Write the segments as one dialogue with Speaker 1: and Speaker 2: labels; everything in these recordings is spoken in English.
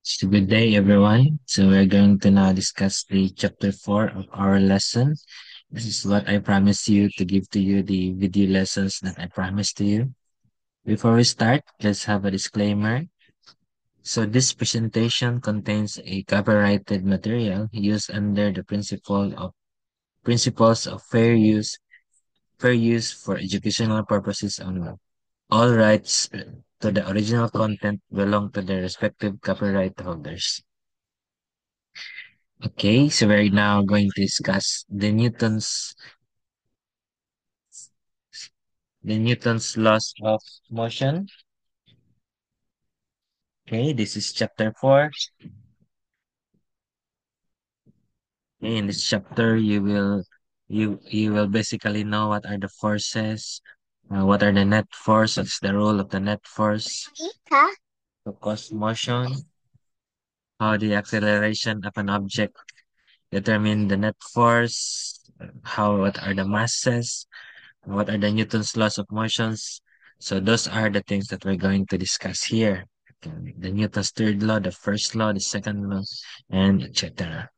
Speaker 1: So good day, everyone. So we're going to now discuss the chapter 4 of our lesson. This is what I promised you to give to you the video lessons that I promised to you. Before we start, let's have a disclaimer. So this presentation contains a copyrighted material used under the principles of fair use for educational purposes only. All rights to the original content belong to their respective copyright holders. Okay, so we're now going to discuss the Newton's laws of motion. Okay, this is chapter 4. Okay, in this chapter you will basically know what are the forces, what are the net force, what's the role of the net force to cause motion, how the acceleration of an object determine the net force, what are the masses, what are the Newton's laws of motions? So those are the things that we're going to discuss here. Okay, the Newton's third law, the first law, the second law, and etc.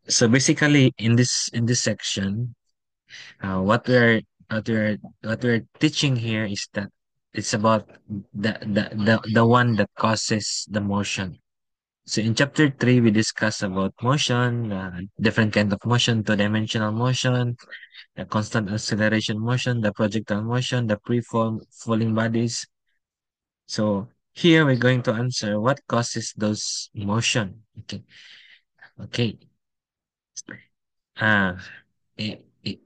Speaker 1: So basically, in this section, what we're teaching here is that it's about the one that causes the motion. So in chapter 3, we discuss about motion, different kind of motion, two-dimensional motion, the constant acceleration motion, the projectile motion, the falling bodies. So here we're going to answer what causes those motion. Okay. Okay. Uh, i- i-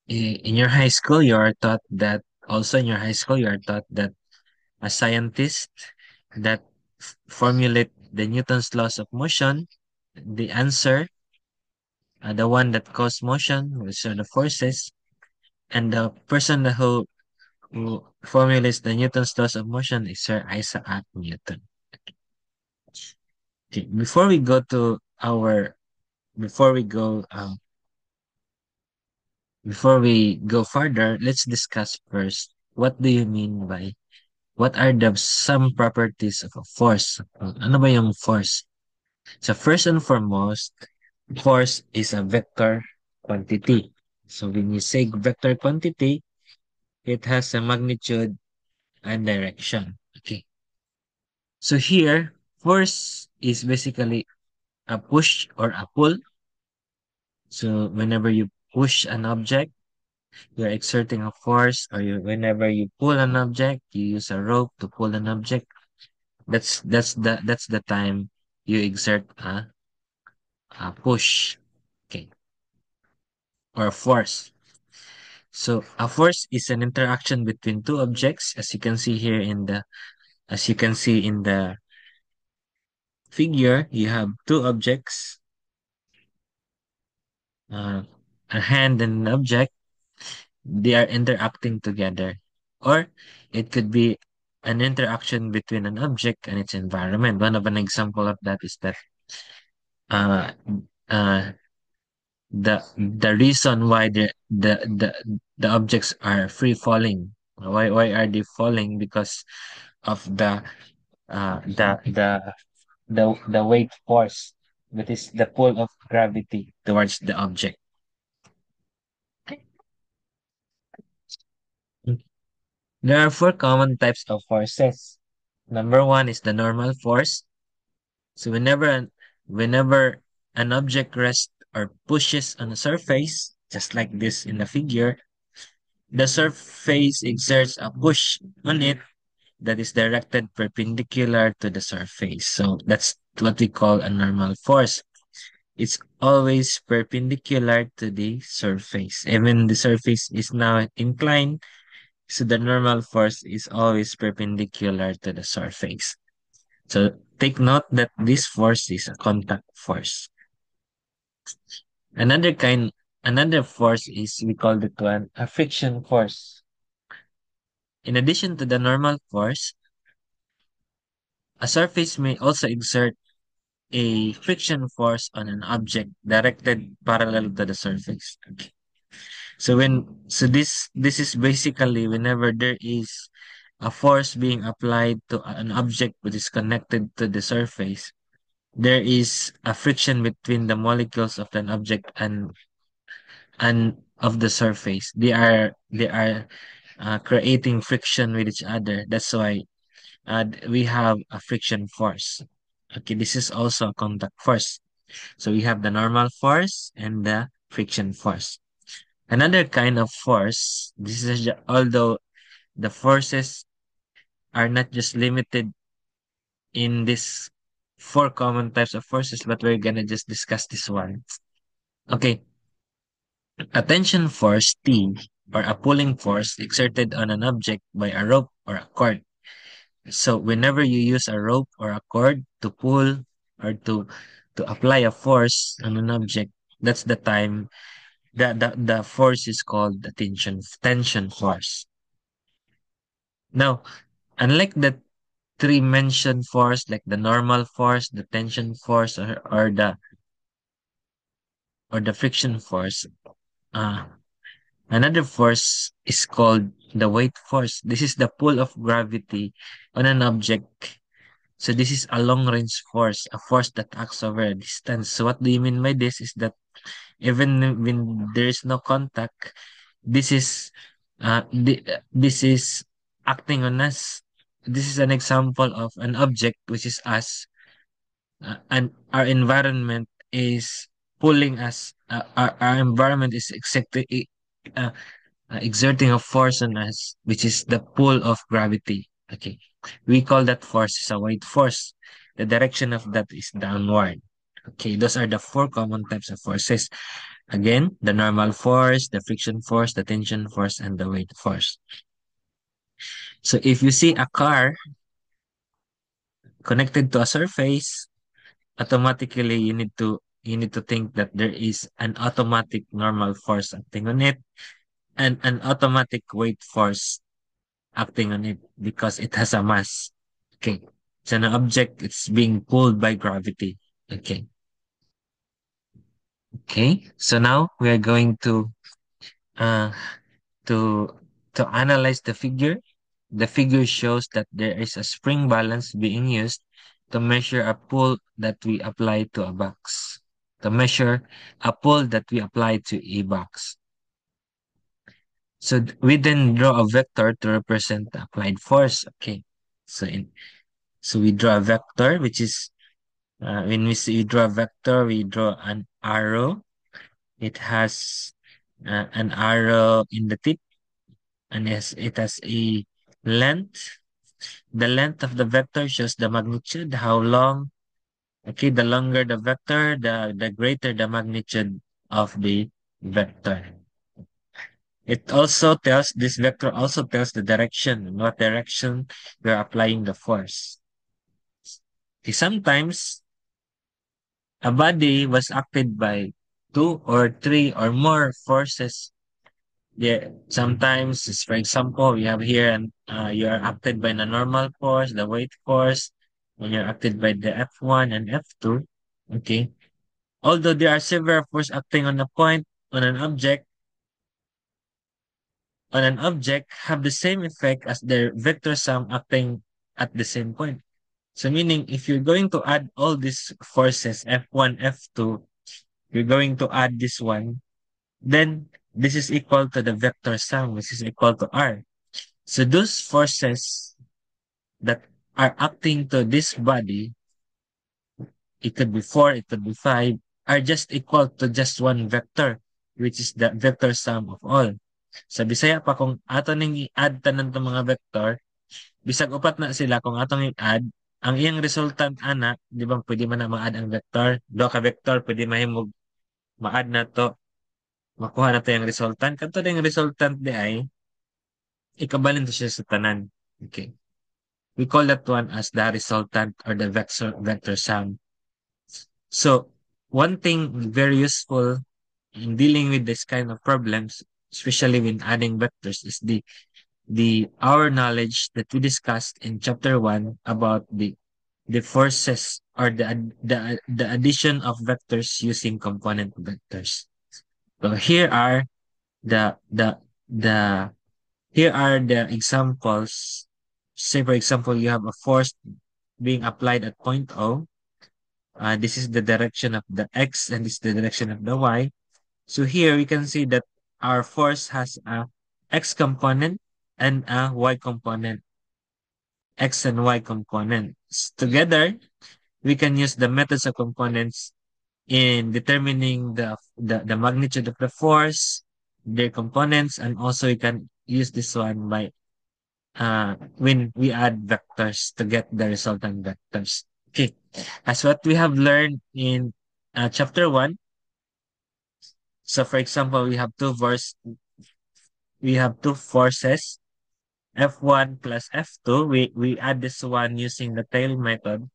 Speaker 1: in your high school, you are taught that also in your high school, you are taught that a scientist that formulate the Newton's laws of motion, the answer, the one that cause motion, which are the forces, and the person who formulates the Newton's laws of motion is Sir Isaac Newton. Okay, before we go before we go further, let's discuss first what are the some properties of a force? Ano ba yung force? So first and foremost, force is a vector quantity. So when you say vector quantity, it has a magnitude and direction. Okay. So here, force is basically a push or a pull. So whenever you push an object, you're exerting a force, or whenever you pull an object, you use a rope to pull an object. That's the time you exert a push, okay, or a force. So a force is an interaction between two objects, as you can see in the figure. You have two objects, uh, a hand and an object. They are interacting together. Or it could be an interaction between an object and its environment. One of an example of that is that uh, uh, the reason why the objects are free falling. Why are they falling? Because of the weight force, that is the pull of gravity towards the object. There are four common types of forces. Number one is the normal force. So whenever an object rests or pushes on a surface, just like this in the figure, the surface exerts a push on it that is directed perpendicular to the surface. So that's what we call a normal force. It's always perpendicular to the surface. Even the surface is now inclined, so the normal force is always perpendicular to the surface. So take note that this force is a contact force. Another kind, another force is, we call it one a friction force. In addition to the normal force, a surface may also exert a friction force on an object directed parallel to the surface. Okay. This is basically whenever there is a force being applied to an object which is connected to the surface, there is a friction between the molecules of an object and of the surface. They are creating friction with each other. That's why we have a friction force. Okay, this is also a contact force. So we have the normal force and the friction force. Another kind of force, although the forces are not just limited in this four common types of forces, but we're gonna just discuss this one. Okay, a tension force T, or a pulling force exerted on an object by a rope or a cord. So whenever you use a rope or a cord to pull or to apply a force on an object, that's the time the force is called the tension force. Now, unlike the three mentioned force, like the normal force, the tension force, or the friction force, uh, another force is called the weight force. This is the pull of gravity on an object. So this is a long range force, a force that acts over a distance. So what do you mean by this is that even when there is no contact, this is this is acting on us. This is an example of an object which is us, and our environment is pulling us. Our environment is uh, exerting a force on us, which is the pull of gravity. Okay, we call that force is a weight force. The direction of that is downward. Okay, those are the four common types of forces. Again, the normal force, the friction force, the tension force, and the weight force. So if you see a car connected to a surface, automatically you need to think that there is an automatic normal force acting on it and an automatic weight force acting on it because it has a mass. Okay. So an object it's being pulled by gravity. Okay. Okay. So now we are going uh to to analyze the figure. The figure shows that there is a spring balance being used to measure a pull that we apply to a box. To measure a pull that we apply to a box. So we then draw a vector to represent the applied force. Okay. So in so we draw a vector, which is when we draw a vector, we draw an arrow. It has an arrow in the tip, and it has a length. The length of the vector shows the magnitude, how long. Okay, the longer the vector, the greater the magnitude of the vector. This vector also tells the direction, in what direction we're applying the force. Okay, sometimes a body was acted by two or three or more forces. Yeah, sometimes, for example, we have here and you are acted by the normal force, the weight force, and you're acted by the F1 and F2. Okay. Although there are several forces acting on a point on an object have the same effect as their vector sum acting at the same point. So meaning if you're going to add all these forces, F1, F2, you're going to add this one, then this is equal to the vector sum, which is equal to R. So those forces that are acting to this body, it could be 4, it could be 5, are just equal to just one vector, which is the vector sum of all. Sa Bisaya pa kung ato ning i-add tanan tong mga vector, bisag upat na sila kung atong i-add, ang iyang resultant ana, di ba pwede man na ma-add ang vector, do ka vector pwede mahimog ma-add na to, makuha na to yung resultant. Kadto yung resultant di ay ikabalin to siya sa tanan. Okay. We call that one as the resultant or the vector sum. So one thing very useful in dealing with this kind of problems, especially when adding vectors, is the our knowledge that we discussed in chapter 1 about the forces or the addition of vectors using component vectors. So here are the the here are the examples. Say for example, you have a force being applied at point O. This is the direction of the x and this is the direction of the y. So here we can see that our force has a x component and a y component, x and y components. Together, we can use the methods of components in determining the magnitude of the force, their components, and also you can use this one by when we add vectors to get the resultant vectors. Okay, as what we have learned in chapter 1. So for example, we have two forces, F1 plus F2. We add this one using the tail method.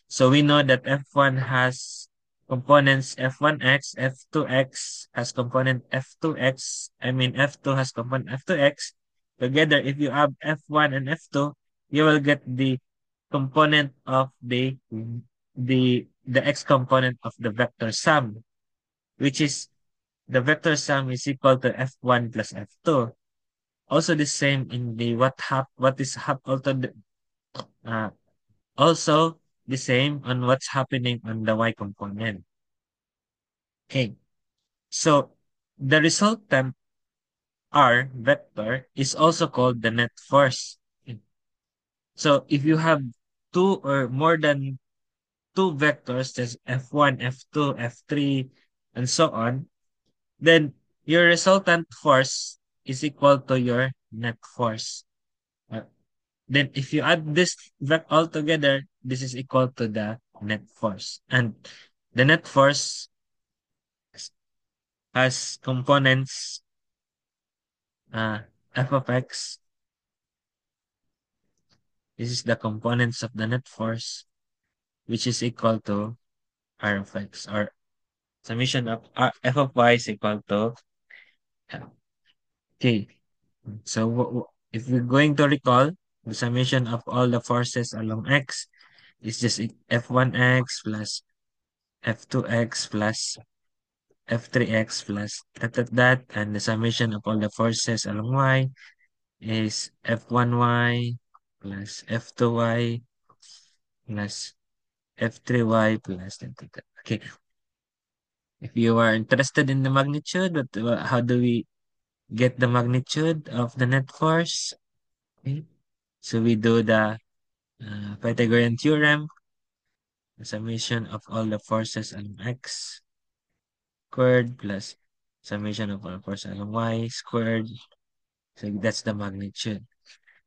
Speaker 1: So we know that F1 has components F1x, F2x has component F2x, F2 has component F2x. Together, if you add F1 and F2, you will get the component of the x component of the vector sum, which is the vector sum is equal to F1 plus F2. Also the same in the what is uh, also the same on what's happening on the y component. Okay, so the resultant R vector is also called the net force. So if you have two or more than two vectors, there's F1, F2, F3, and so on, then your resultant force is equal to your net force. Uh, then if you add this all together, this is equal to the net force. And the net force has components f of x. This is the components of the net force, which is equal to r of x, or summation of f of y is equal to k. So if we're going to recall, the summation of all the forces along x is just f1x plus f2x plus f3x plus that, and the summation of all the forces along y is f1y plus f2y plus f3y plus that. Okay, if you are interested in the magnitude, how do we get the magnitude of the net force? Okay, so we do the Pythagorean theorem, the summation of all the forces along x squared plus summation of all the forces along y squared. So that's the magnitude.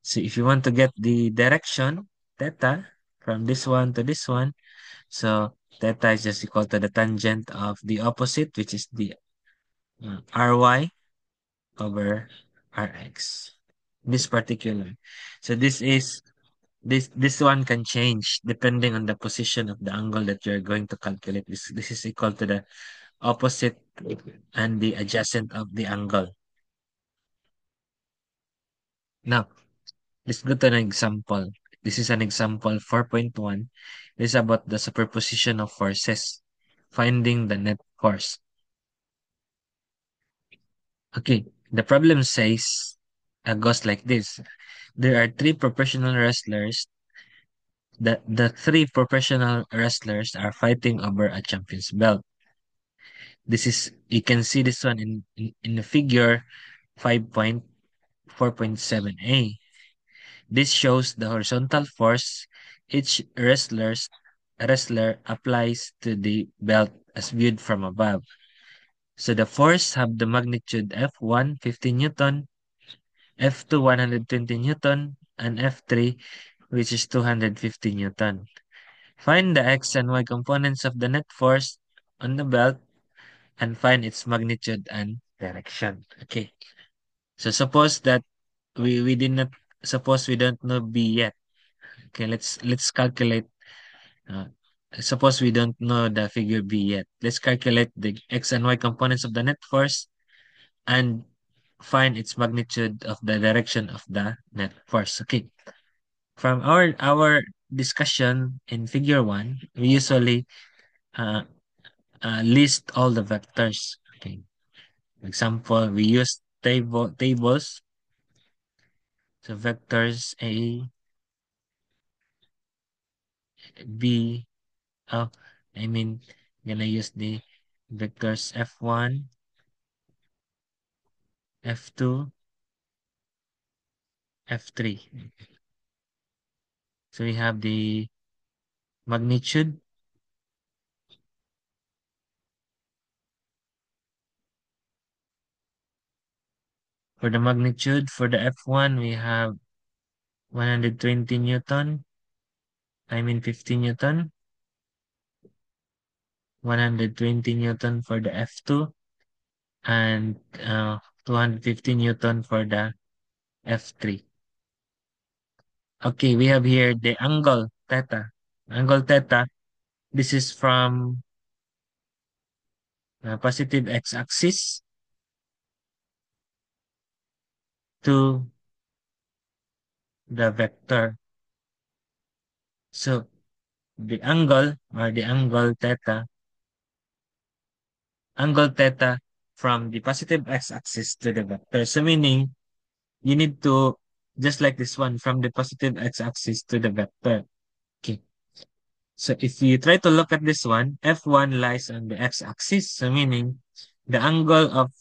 Speaker 1: So if you want to get the direction, theta, from this one to this one, so theta is just equal to the tangent of the opposite, which is the ry over rx. This particular. So this one can change depending on the position of the angle that you're going to calculate. This is equal to the opposite and the adjacent of the angle. Now, let's go to an example. This is an example 4.1. This is about the superposition of forces, finding the net force. Okay, the problem says, goes like this. There are three professional wrestlers. The three professional wrestlers are fighting over a champion's belt. You can see this one in the figure 5.4.7a. This shows the horizontal force each wrestler applies to the belt as viewed from above. So the force have the magnitude F1 50 Newton, F2 120 Newton, and F3 which is 250 Newton. Find the x and y components of the net force on the belt and find its magnitude and direction. Okay. So suppose that we did not suppose we don't know B yet. Okay, let's calculate. Uh, Suppose we don't know the figure B yet. Let's calculate the x and y components of the net force and find its magnitude of the direction of the net force. Okay. From our discussion in figure 1, we usually uh, list all the vectors. Okay. Example, we use tables. So vectors A, B, oh, I mean, gonna use the vectors F1, F2, F3. So we have the magnitude. For the magnitude, for the F1, we have 120 Newton. I mean 50 Newton. 120 Newton for the F2. And 250 Newton for the F3. Okay, we have here the angle theta. Angle theta, this is from positive x-axis to the vector. So the angle or the angle theta from the positive x-axis to the vector. So meaning you need to, just like this one, from the positive x-axis to the vector. Okay. So if you try to look at this one, F1 lies on the x-axis. So meaning the angle of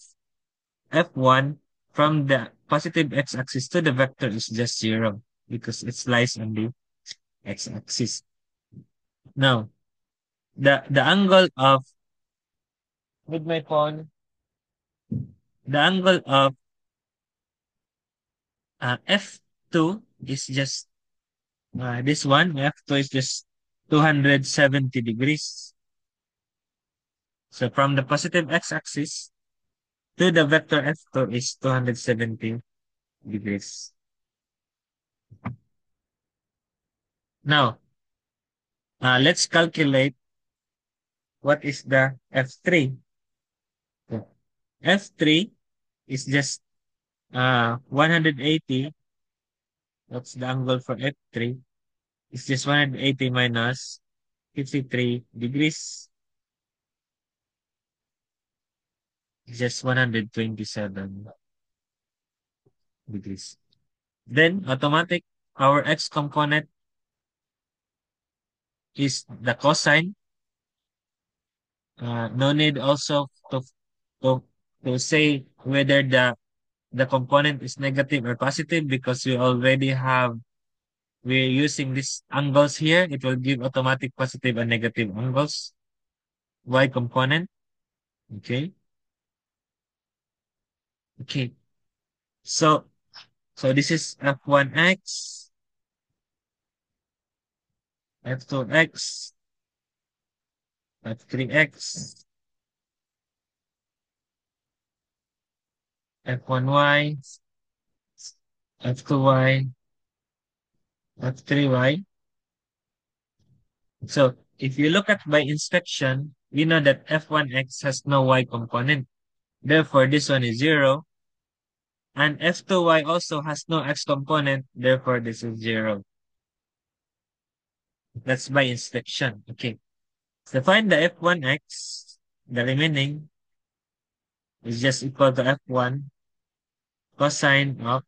Speaker 1: F1 from the positive x-axis to the vector is just 0 because it lies on the x-axis. Now, the angle of, with my phone, the angle of F2 is just, this one, F2 is just 270 degrees. So from the positive x-axis to the vector F2 is 270 degrees. Now, let's calculate what is the F3. So, F3 is just 180. That's the angle for F3. It's just 180 minus 53 degrees. It's just 127 degrees. Then automatic, our x component is the cosine. No need also to, to say whether the component is negative or positive because we already have, we're using these angles here. It will give automatic positive and negative angles. Y component. Okay. Okay. So, so this is F1x, F2x, F3x, F1y, F2y, F3y. So if you look at by inspection, we know that F1x has no y component. Therefore, this one is 0. And F2y also has no x component. Therefore, this is 0. That's by inspection. Okay. So find the F1x. The remaining is just equal to F1 cosine of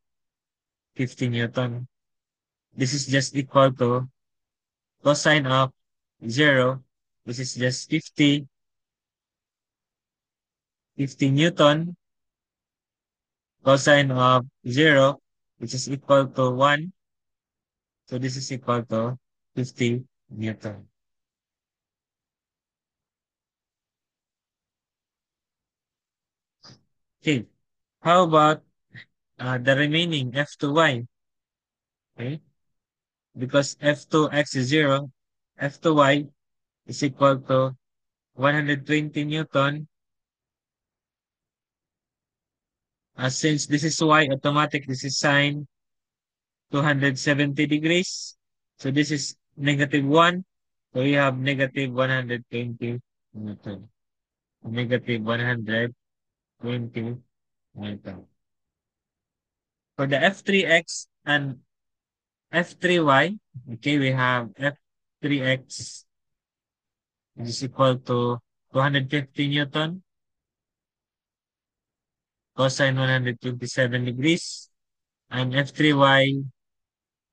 Speaker 1: 50 Newton. This is just equal to cosine of 0. This is just 50 Newton cosine of 0, which is equal to 1. So this is equal to 50 Newton. Okay. How about the remaining F2y? Okay. Because F2x is 0, F2y is equal to 120 Newton. Since this is y, automatic, this is sine 270 degrees. So this is negative 1. So we have negative 120 Newton. Negative 120 Newton. For the F3x and F3y, okay, we have F3x is equal to 250 Newton. cosine 127 degrees, and F3Y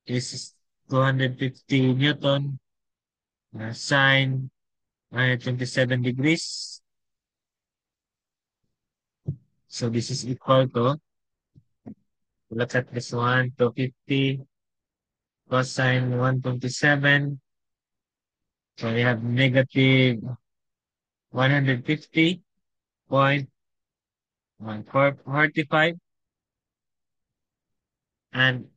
Speaker 1: is 250 Newton, sine 127 degrees. So this is equal to, look at this one, 250 cosine 127. So we have negative 150.145 and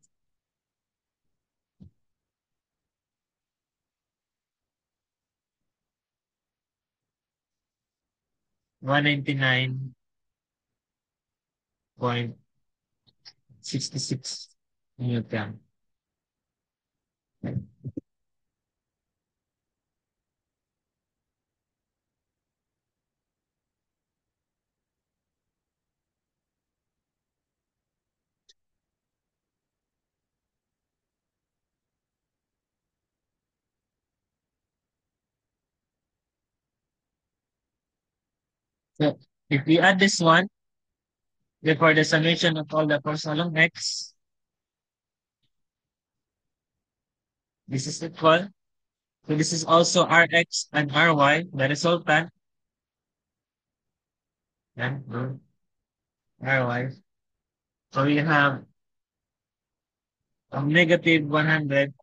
Speaker 1: 199.66 Newton. So if we add this one, therefore the summation of all the force along X, this is equal. So this is also Rx and Ry, the resultant, and Ry. So we have negative 100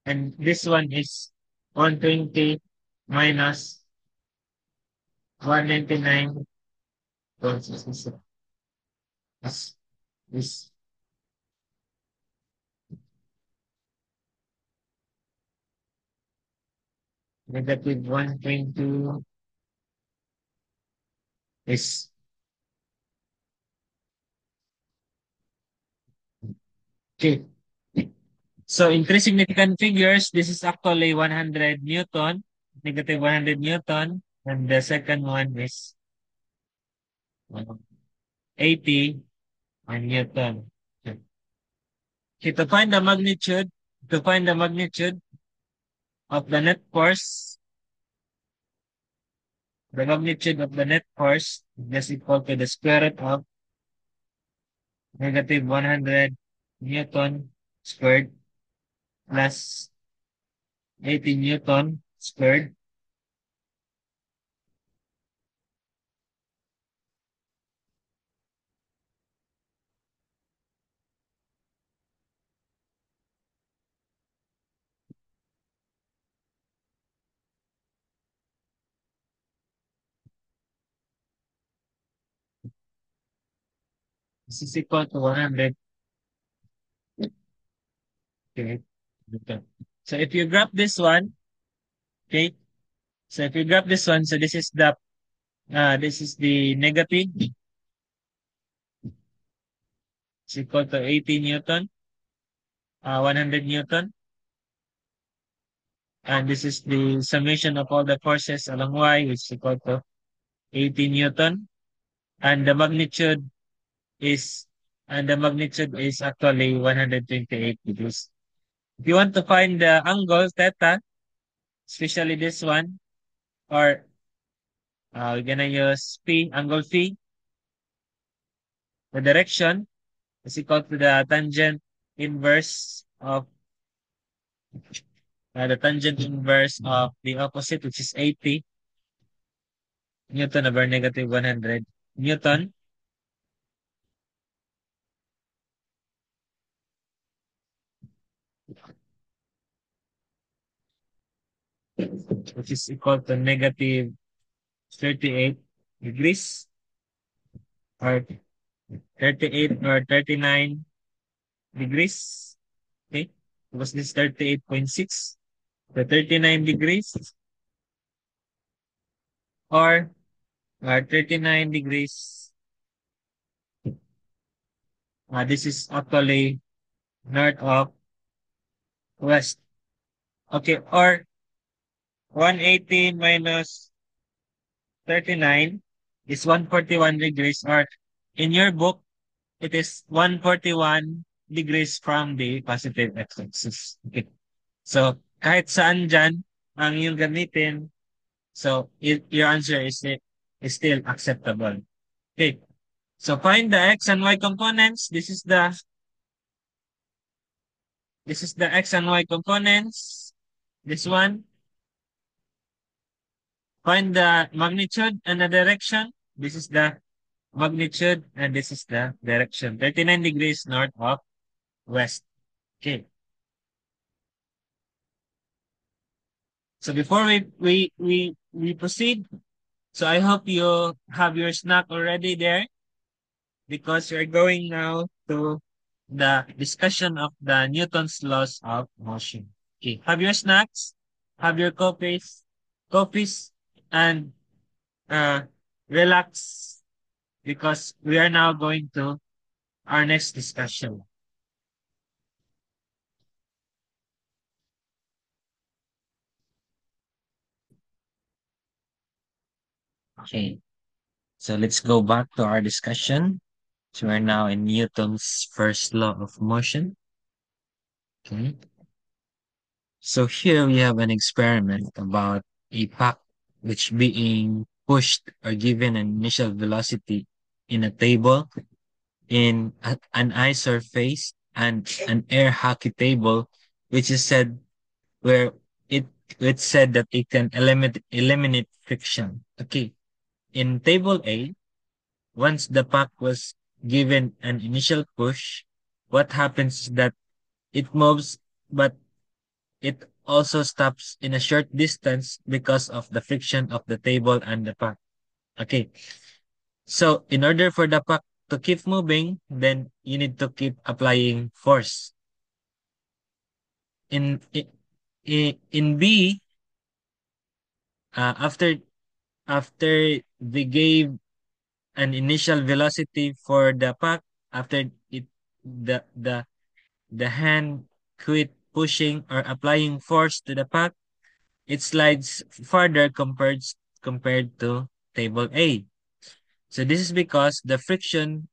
Speaker 1: and this one is 120 minus 199.66 is negative 120 is okay. So in three significant figures, this is actually 100 Newton, negative 100 Newton, and the second one is 80 Newton. Okay, to find the magnitude of the net force, the magnitude of the net force is equal to the square root of negative 100 Newton squared plus 80 Newton squared. This is equal to 100. Okay. Okay. So if you graph this one, okay. So if you graph this one, so this is the negative, it's equal to 80 Newton, 100 Newton, and this is the summation of all the forces along Y, which is equal to 80 Newton, and is the magnitude is actually 128 degrees. If you want to find the angle theta, especially this one, or we're gonna use P, angle phi, the direction is equal to the tangent inverse of the opposite, which is 80 Newton over negative 100 Newton. Which is equal to negative 38 degrees or 38 or 39 degrees. Okay, because this 38.6, the 39 degrees or 39 degrees. This is actually north of west. Okay, or 180 minus 39 is 141 degrees, or in your book, it is 141 degrees from the positive x-axis. Okay. So, kahit saan dyan ang iyong gamitin, So your answer is still acceptable. Okay. So find the x and y components. This is the x and y components. This one. Find the magnitude and the direction. This is the magnitude and this is the direction. 39 degrees north of west. Okay. So before we proceed, so I hope you have your snack already there because we're going now to the discussion of the Newton's laws of motion. Okay. Have your snacks, have your coffees, and uh, relax because we are now going to our next discussion. Okay. So let's go back to our discussion. So we're now in Newton's first law of motion. Okay. So here we have an experiment about a pack which being pushed or given an initial velocity in a table in an ice surface and an air hockey table, which is said where it it's said that it can eliminate friction. Okay. In table A, once the puck was given an initial push, what happens is that it moves, but it also stops in a short distance because of the friction of the table and the puck. Okay. So in order for the puck to keep moving, then you need to keep applying force. In B, after they gave an initial velocity for the puck, after it the the hand quit pushing or applying force to the puck, it slides farther compared to table A. So this is because the friction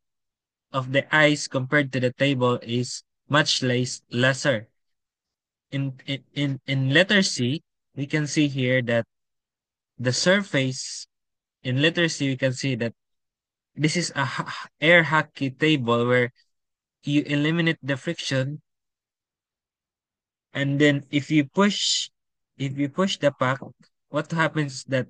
Speaker 1: of the ice compared to the table is much lesser. In letter C, we can see here that the surface in letter C we can see that this is a air hockey table where you eliminate the friction and then if you push the puck, what happens is that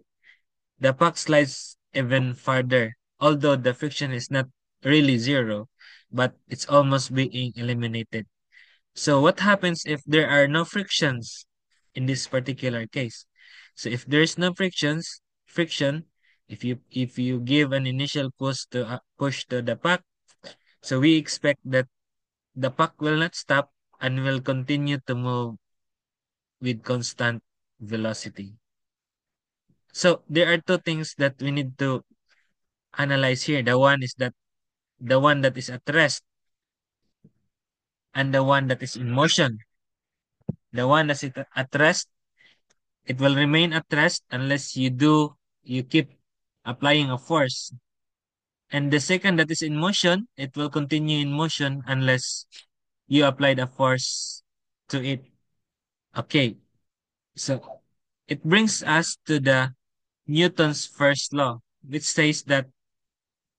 Speaker 1: the puck slides even farther, although the friction is not really zero, but it's almost being eliminated. So what happens if there are no frictions in this particular case? So if there's no friction, if you give an initial push to the puck, so we expect that the puck will not stop and will continue to move with constant velocity. So there are two things that we need to analyze here. The one that is at rest and the one that is in motion. The one that's at rest, it will remain at rest unless you keep applying a force. And the second that is in motion, it will continue in motion unless you apply the force to it. Okay, so it brings us to the Newton's first law, which says that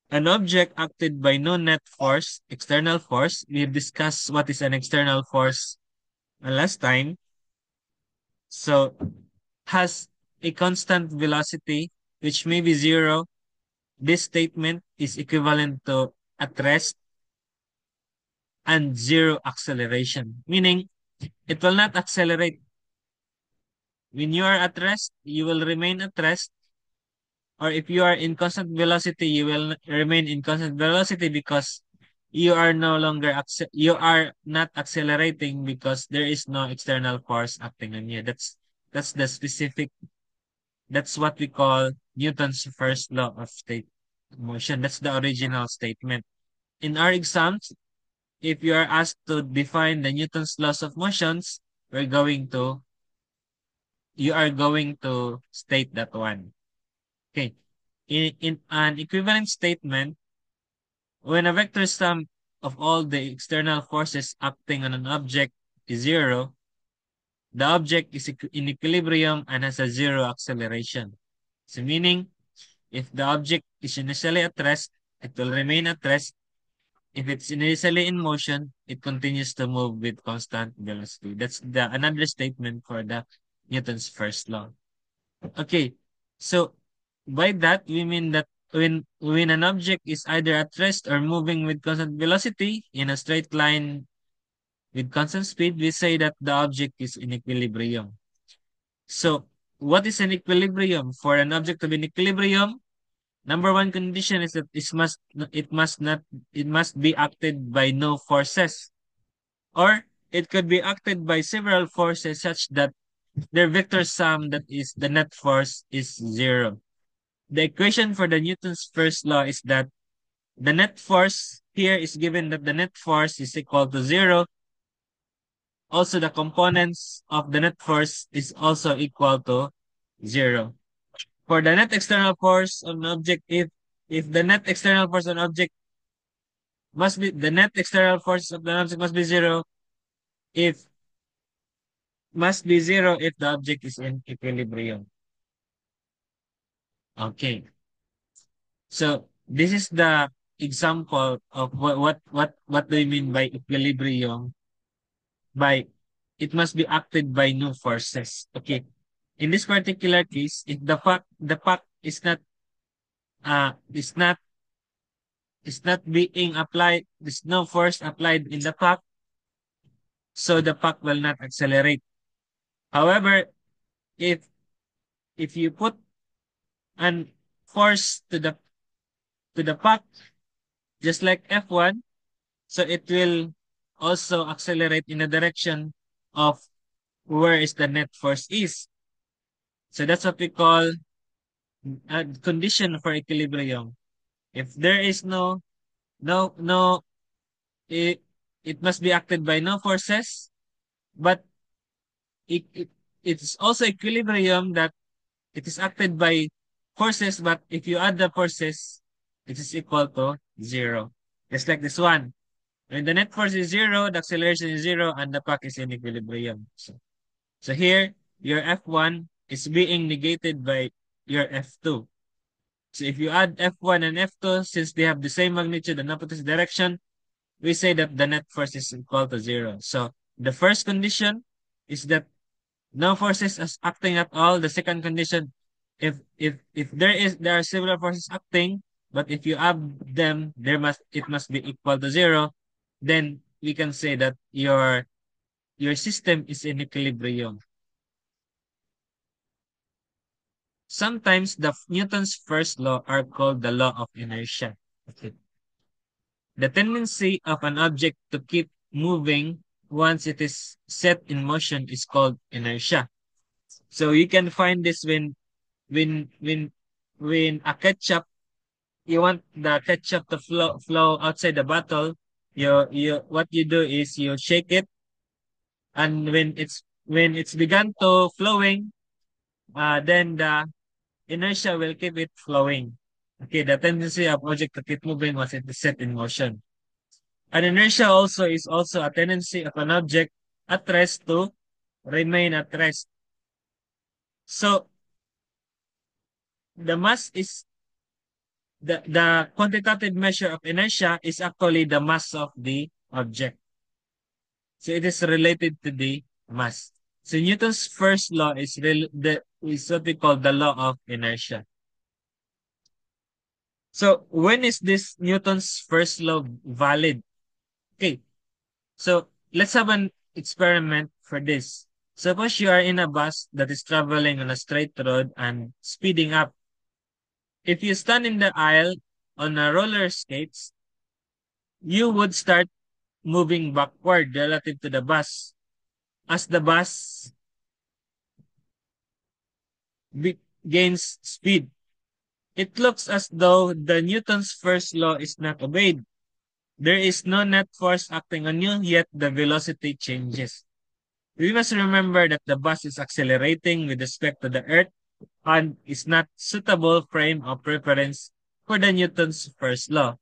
Speaker 1: an object acted by no net force, external force, we've discussed what is an external force last time, so has a constant velocity which may be zero. This statement is equivalent to at rest and zero acceleration, meaning it will not accelerate. When you are at rest, you will remain at rest, or if you are in constant velocity, you will remain in constant velocity because you are not accelerating because there is no external force acting on you. That's the specific that's what we call Newton's first law of state motion. That's the original statement. In our exams, if you are asked to define the Newton's laws of motions, you are going to state that one. Okay. In an equivalent statement, when a vector sum of all the external forces acting on an object is zero, the object is in equilibrium and has a zero acceleration. So meaning, if the object is initially at rest, it will remain at rest. If it's initially in motion, it continues to move with constant velocity. That's the another statement for the Newton's first law. Okay, so by that we mean that when an object is either at rest or moving with constant velocity in a straight line with constant speed, we say that the object is in equilibrium. So what is an equilibrium? For an object to be in equilibrium, number one condition is that it must be acted by no forces, or it could be acted by several forces such that their vector sum, that is the net force, is zero. The equation for the Newton's first law is that the net force here is given that the net force is equal to zero. Also, the components of the net force is also equal to zero. For the net external force on an object, if the net external force on object must be the net external force of the object must be zero if the object is in equilibrium. Okay. So this is the example of what do you mean by equilibrium, by it must be acted by no forces. Okay. In this particular case, if the puck is not being applied, there's no force applied in the puck, so the puck will not accelerate. However, if you put an force to the puck, just like F1, so it will also accelerate in the direction of where is the net force is. So that's what we call a condition for equilibrium. If there is no, it, it must be acted by no forces, but it, it it's also equilibrium that it is acted by forces, but if you add the forces, it is equal to zero. Just like this one. When the net force is zero, the acceleration is zero, and the puck is in equilibrium. So here, your F1 is being negated by your F2. So if you add F1 and F2, since they have the same magnitude and opposite direction, we say that the net force is equal to zero. So the first condition is that no forces is acting at all. The second condition, if there are several forces acting, but if you add them, it must be equal to zero. Then we can say that your system is in equilibrium. Sometimes the Newton's first law are called the law of inertia. Okay. The tendency of an object to keep moving once it is set in motion is called inertia. So you can find this when when when a ketchup, you want the ketchup to flow outside the bottle, you what you do is you shake it, and when it's begun to flowing, then the inertia will keep it flowing. Okay, the tendency of object to keep moving once it is set in motion. An inertia also is also a tendency of an object at rest to remain at rest. So the mass is the quantitative measure of inertia is actually the mass of the object. So it is related to the mass. So Newton's first law is what we call the law of inertia. So when is this Newton's first law valid? Okay, so let's have an experiment for this. Suppose you are in a bus that is traveling on a straight road and speeding up. If you stand in the aisle on a roller skates, you would start moving backward relative to the bus. As the bus gains speed, it looks as though the Newton's first law is not obeyed. There is no net force acting on you, yet the velocity changes. We must remember that the bus is accelerating with respect to the Earth and is not suitable frame of reference for the Newton's first law.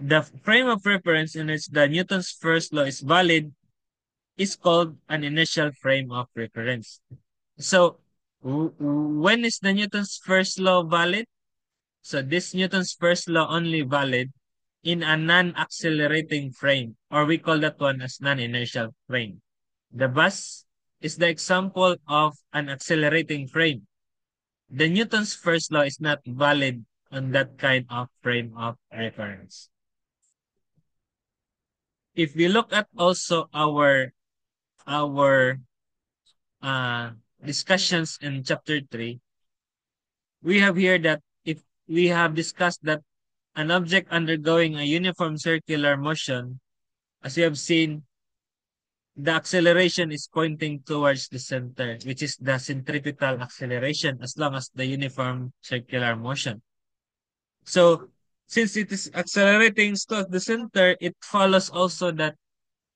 Speaker 1: The frame of reference in which the Newton's first law is valid is called an initial frame of reference. So When is the Newton's first law valid? So this Newton's first law only valid in a non-accelerating frame, or we call that one as non-inertial frame. The bus is the example of an accelerating frame. The Newton's first law is not valid on that kind of frame of reference. If we look at also our uh, discussions in chapter 3, we have here that if we have discussed that an object undergoing a uniform circular motion, as you have seen, the acceleration is pointing towards the center, which is the centripetal acceleration as long as the uniform circular motion. So, since it is accelerating towards the center, it follows also that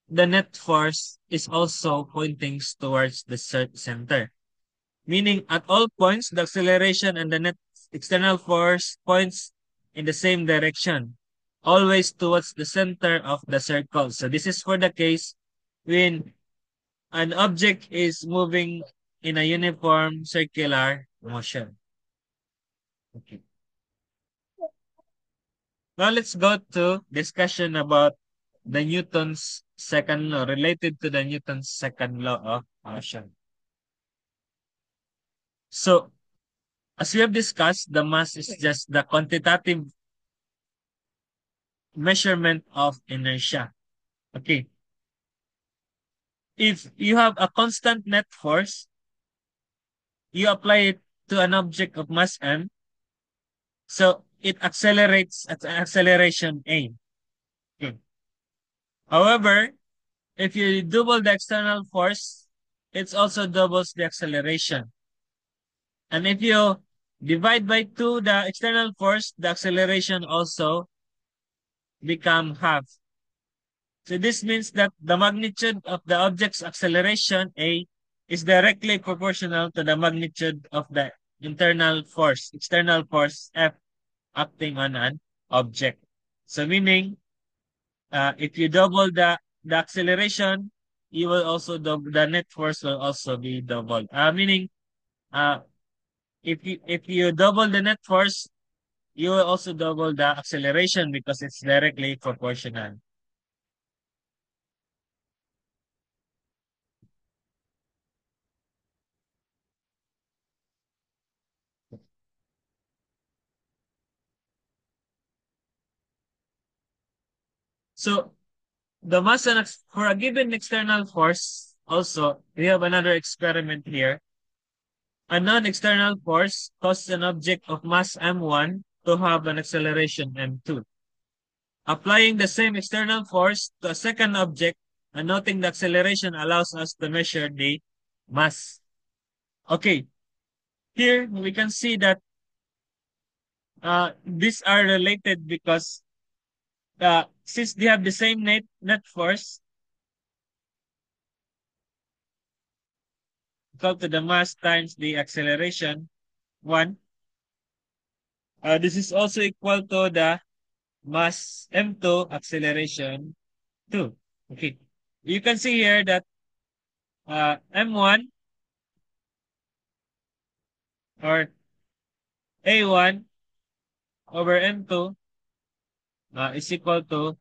Speaker 1: the net force is also pointing towards the center. Meaning at all points, the acceleration and the net external force points in the same direction, always towards the center of the circle. So this is for the case when an object is moving in a uniform circular motion. Okay. Now let's go to discussion about the Newton's second law, related to the Newton's second law of motion. So, as we have discussed, the mass is just the quantitative measurement of inertia. Okay. If you have a constant net force, you apply it to an object of mass m, so it accelerates at acceleration a. Okay. However, if you double the external force, it also doubles the acceleration. And if you divide by 2 the external force, the acceleration also become half. So this means that the magnitude of the object's acceleration, A, is directly proportional to the magnitude of the external force, F, acting on an object. So meaning, if you double the acceleration, you will also double, the net force will also be doubled. Meaning, uh, if you double the net force, you will also double the acceleration because it's directly proportional. So the mass and for a given external force, also we have another experiment here. A non-external force causes an object of mass m1 to have an acceleration m2. Applying the same external force to a second object and noting the acceleration allows us to measure the mass. Okay, here we can see that these are related because since they have the same net force, equal to the mass times the acceleration, 1. This is also equal to the mass m2 acceleration 2. Okay. You can see here that m1 or a1 over m2 is equal to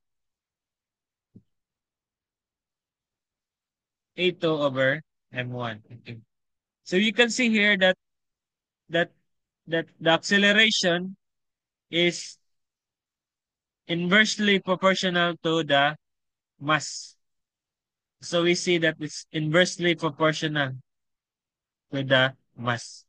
Speaker 1: a2 over m1. Okay. So you can see here that that the acceleration is inversely proportional to the mass. So we see that it's inversely proportional to the mass.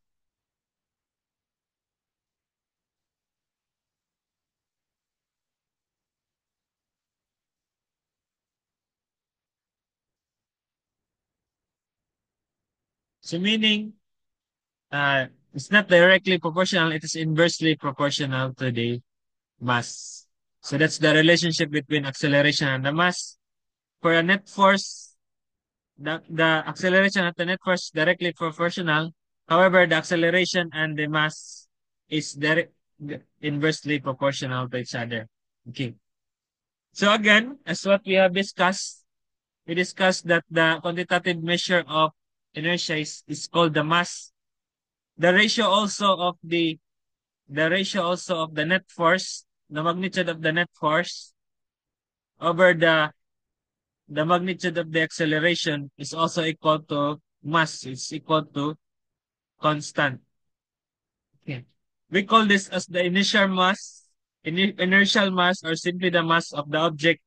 Speaker 1: So meaning, it's not directly proportional, it is inversely proportional to the mass. So that's the relationship between acceleration and the mass. For a net force, the acceleration at the net force is directly proportional. However, the acceleration and the mass is inversely proportional to each other. Okay. So again, as what we have discussed, we discussed that the quantitative measure of inertia is called the mass. The ratio also of the net force, the magnitude of the net force over the magnitude of the acceleration is also equal to mass. It's equal to constant. Okay. We call this as the initial mass, inertial mass, or simply the mass of the object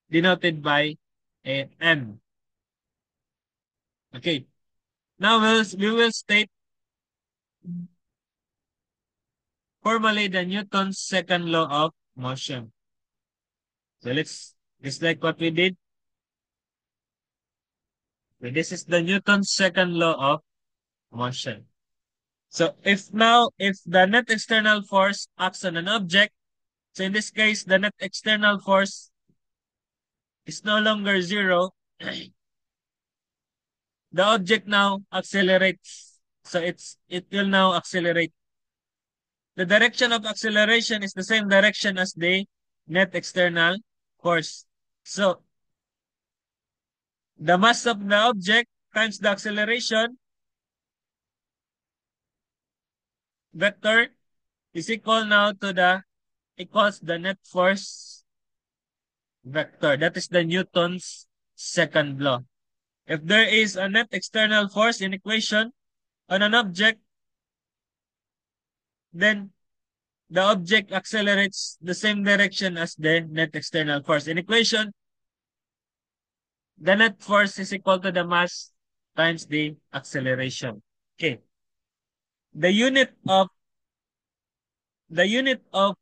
Speaker 1: denoted by a m. Okay. Now we will state formally the Newton's second law of motion. So just like what we did. So this is the Newton's second law of motion. So if the net external force acts on an object, so in this case, the net external force is no longer zero. The object now accelerates. So it will now accelerate. The direction of acceleration is the same direction as the net external force. So the mass of the object times the acceleration vector is equal now to the equals the net force vector. That is the Newton's second law. If there is a net external force in equation on an object, then the object accelerates the same direction as the net external force. In equation, the net force is equal to the mass times the acceleration. Okay. The unit of the unit of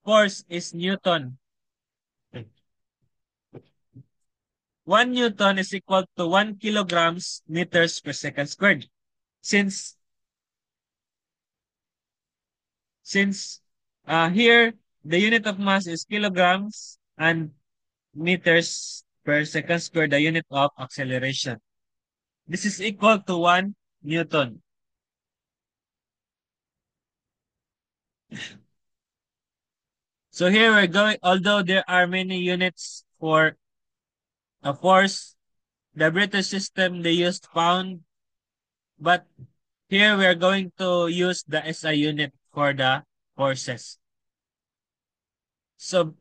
Speaker 1: force is Newton. 1 Newton is equal to 1 kilograms meters per second squared. Since here the unit of mass is kilograms and meters per second squared, the unit of acceleration. This is equal to 1 Newton. So here we're going, although there are many units for a force, the British system, they used pound, but here we're going to use the SI unit for the forces. So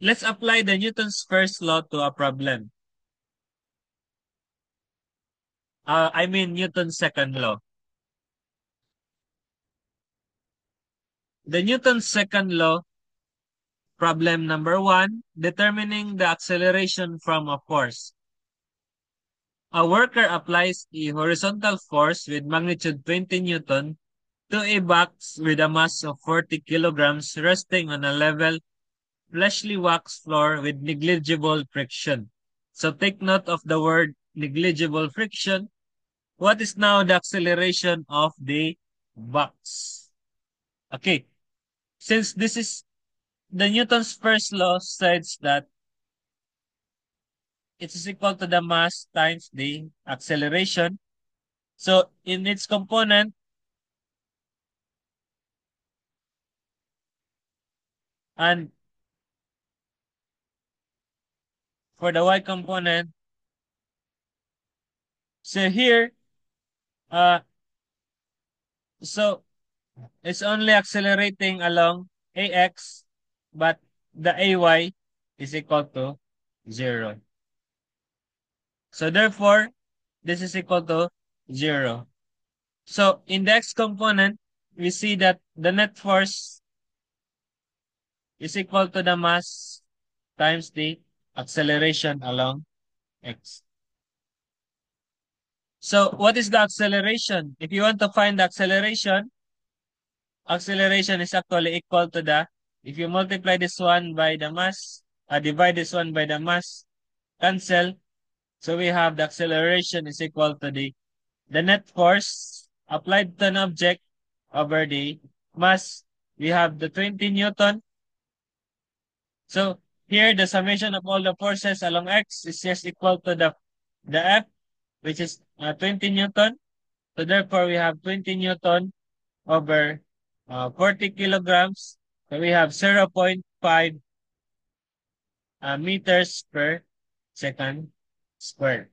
Speaker 1: let's apply the Newton's first law to a problem. I mean Newton's second law. The Newton's second law, problem number 1, determining the acceleration from a force. A worker applies a horizontal force with magnitude 20 Newton to a box with a mass of 40 kilograms resting on a level, fleshly wax floor with negligible friction. So take note of the word negligible friction. What is now the acceleration of the box? Okay, since this is the Newton's first law says that it is equal to the mass times the acceleration. So in its component, and for the y component, so here, uh, so it's only accelerating along ax, but the ay is equal to 0. So therefore, this is equal to 0. So in the x component, we see that the net force is equal to the mass times the acceleration along x. So what is the acceleration? If you want to find the acceleration is actually equal to if you multiply this one by the mass, divide this one by the mass, cancel. So we have the acceleration is equal to the net force applied to an object over the mass. We have the 20 Newton. So here the summation of all the forces along x is just equal to the F, which is 20 Newton. So therefore we have 20 Newton over 40 kilograms. So we have 0.5 meters per second squared.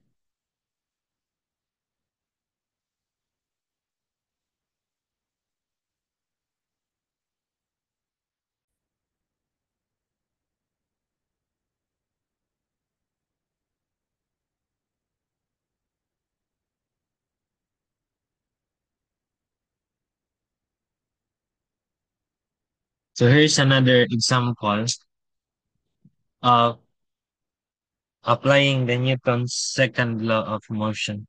Speaker 1: So here's another example of applying the Newton's second law of motion.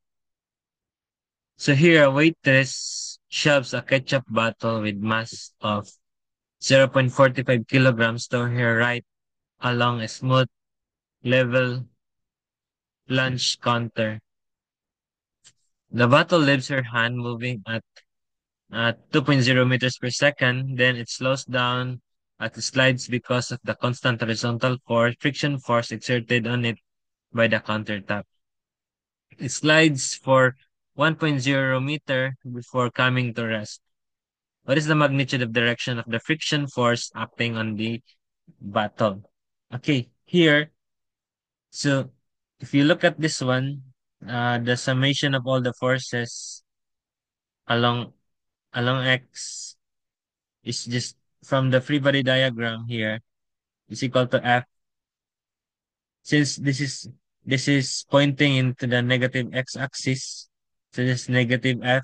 Speaker 1: So here, a waitress shoves a ketchup bottle with mass of 0.45 kilograms to her right along a smooth, level lunge counter. The bottle leaves her hand moving at 2.0 meters per second, then it slows down as it slides because of the constant horizontal force, friction force exerted on it by the countertop. It slides for 1.0 meter before coming to rest. What is the magnitude of direction of the friction force acting on the bottle? Okay, here, so if you look at this one, the summation of all the forces along X is just from the free body diagram here is equal to F. Since this is pointing into the negative X axis, so this negative F,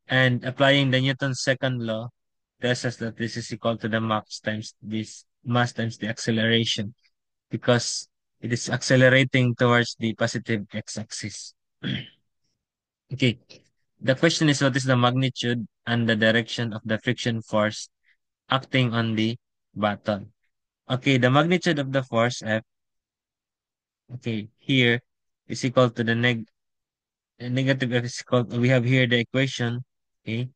Speaker 1: and applying the Newton's second law tells us that this is equal to the mass times the acceleration, because it is accelerating towards the positive x-axis. Okay. The question is, what is the magnitude and the direction of the friction force acting on the button? Okay, the magnitude of the force F, okay, here is equal to the negative F is equal we have here the equation. Okay.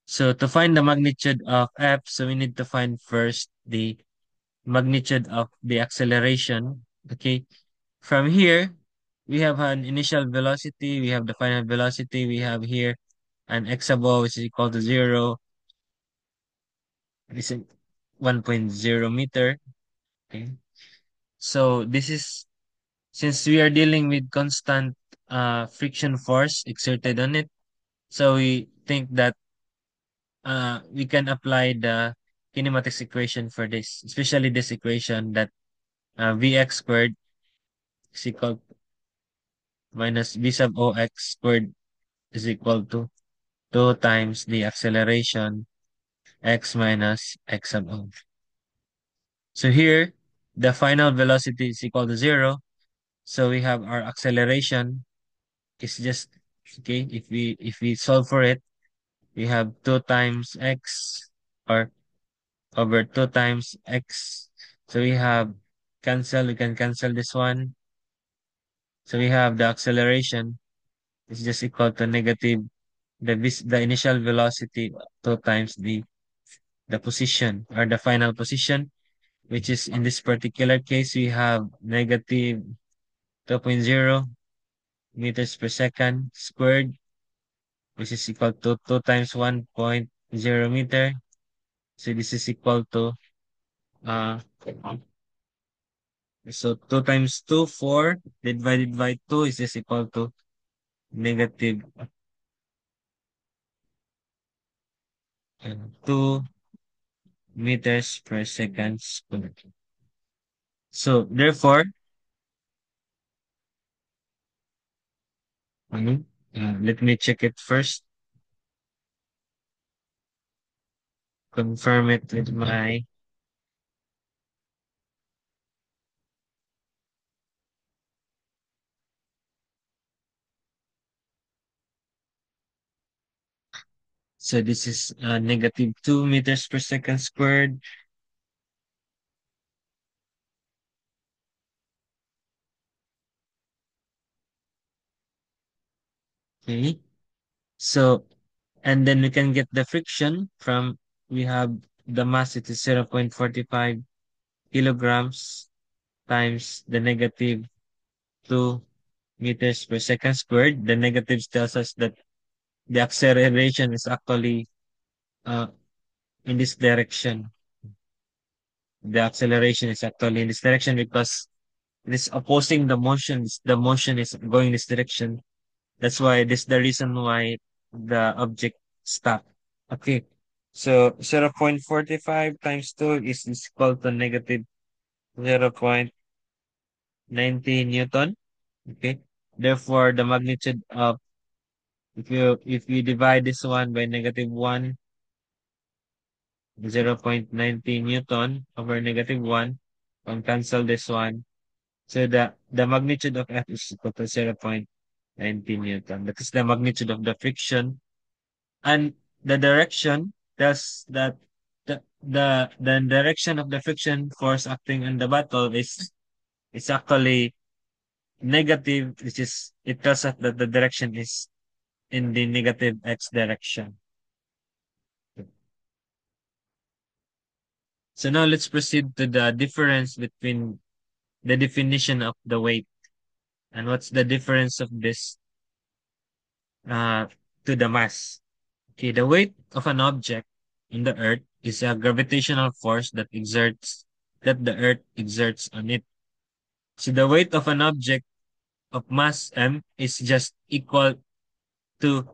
Speaker 1: So to find the magnitude of F, so we need to find first the magnitude of the acceleration. Okay. From here, we have an initial velocity, we have the final velocity, we have here an x above which is equal to 0, this is 1.0 meter. Okay. So this is, since we are dealing with constant friction force exerted on it, so we think that we can apply the kinematics equation for this, especially this equation that Vx squared is equal minus V sub Ox squared is equal to 2 times the acceleration x minus x sub O. So here, the final velocity is equal to 0. So we have our acceleration is just, okay, if we solve for it, we have 2 times x or over 2 times x. So we can cancel this one. So we have the acceleration is just equal to negative the initial velocity 2 times the position or the final position, which is in this particular case, we have negative 2.0 meters per second squared, which is equal to 2 times 1.0 meter. So this is equal to, uh, so 2 times 2, 4, divided by 2 is just equal to negative 2 meters per second squared. So therefore, let me check it first, confirm it with my, so this is negative 2 meters per second squared. Okay. So, and then we can get the friction from, we have the mass, it is 0.45 kilograms times the negative 2 meters per second squared. The negatives tells us that the acceleration is actually uh, in this direction. The acceleration is actually in this direction because it is opposing the motion. The motion is going this direction. That's why this the reason why the object stopped. Okay. So 0.45 times 2 is equal to negative 0.90 Newton. Okay. Therefore, the magnitude of, if you divide this one by negative 1, 0.90 Newton over -1. Cancel this one. So the magnitude of F is equal to 0.90 Newton. That is the magnitude of the friction. And the direction tells that the direction of the friction force acting on the bottle is actually negative, which is it tells us that the direction is in the negative x direction. So now let's proceed to the difference between the definition of the weight and what's the difference of this uh, to the mass. Okay, the weight of an object in the earth is a gravitational force that the earth exerts on it. So the weight of an object of mass m is just equal to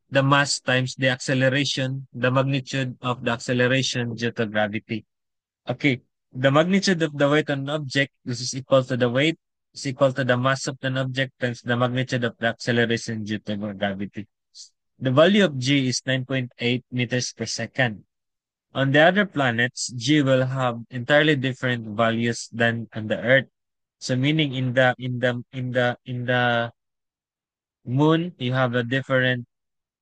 Speaker 1: the mass times the acceleration, the magnitude of the acceleration due to gravity. Okay, the magnitude of the weight on an object, this is equal to the weight, is equal to the mass of an object times the magnitude of the acceleration due to gravity. The value of g is 9.8 meters per second. On the other planets, g will have entirely different values than on the Earth. So meaning in the moon, you have a different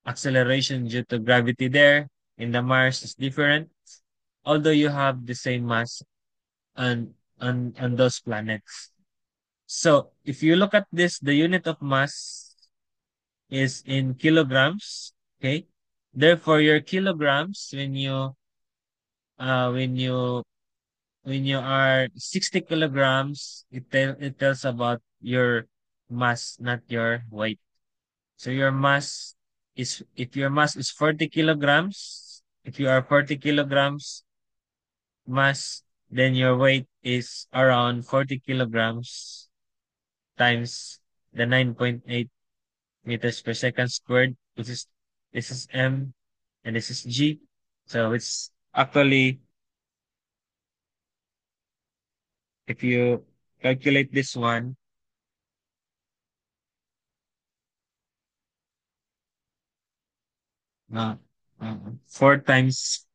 Speaker 1: acceleration due to gravity there. In the Mars is different, although you have the same mass on those planets. So if you look at this, the unit of mass is in kilograms. Okay. Therefore, your kilograms uh when you when you are 60 kilograms, it tells about your mass, not your weight. So your mass is if your mass is 40 kilograms, if you are 40 kilograms mass, then your weight is around 40 kilograms times the 9.8 meters per second squared, which is this is m and this is g. So it's actually, if you calculate this one, uh, uh, 4 times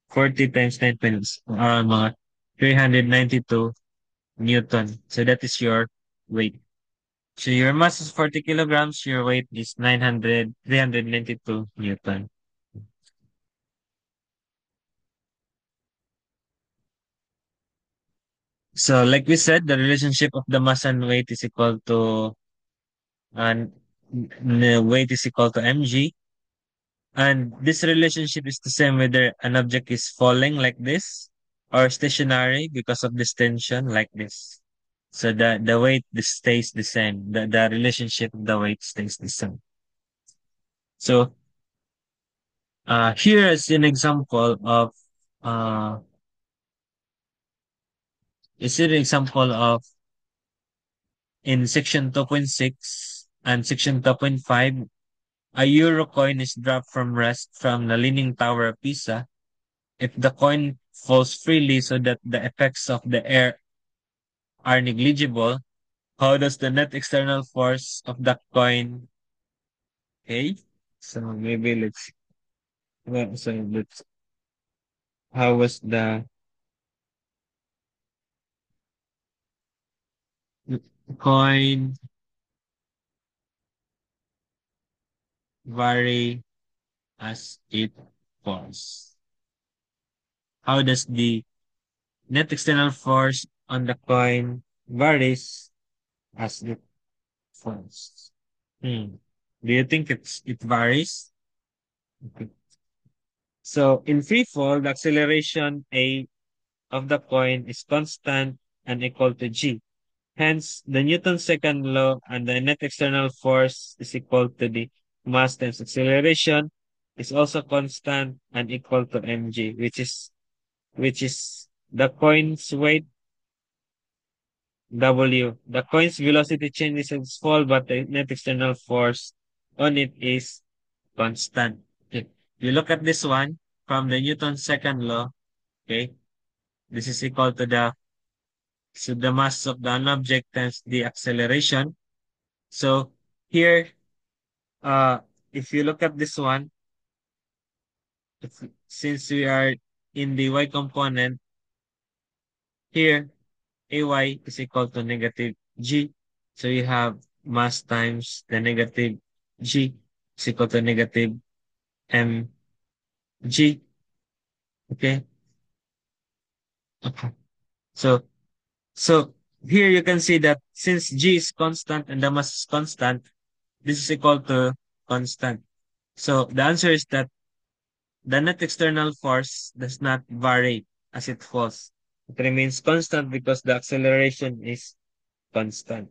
Speaker 1: 40 times 9 points, mga 392 Newton. So that is your weight. So your mass is 40 kilograms, your weight is 392 Newton. So like we said, the relationship of the mass and weight is equal to, and the weight is equal to mg. And this relationship is the same whether an object is falling like this or stationary because of this tension like this. So the weight stays the same. The relationship of the weight stays the same. So here is an example of uh is an example of in section 2.6 and section 2.5, a euro coin is dropped from rest from the Leaning Tower of Pisa. If the coin falls freely so that the effects of the air are negligible, how does the net external force of the coin? Okay, so maybe let's how was the coin vary as it falls? How does the net external force on the coin varies as it falls? Do you think it varies? Okay. So in free fall, the acceleration A of the coin is constant and equal to g. Hence, the Newton's second law and the net external force is equal to the mass times acceleration is also constant and equal to mg, which is the coin's weight w. The coin's velocity changes as its fall, but the net external force on it is constant. Okay. You look at this one from the Newton's second law. Okay, this is equal to the mass of the object times the acceleration. So here, uh, if you look at this one, since we are in the y component, here ay is equal to negative g. So you have mass times the negative g is equal to negative mg. Okay. Okay. So so here you can see that since g is constant and the mass is constant, this is equal to constant. So the answer is that the net external force does not vary as it falls. It remains constant because the acceleration is constant.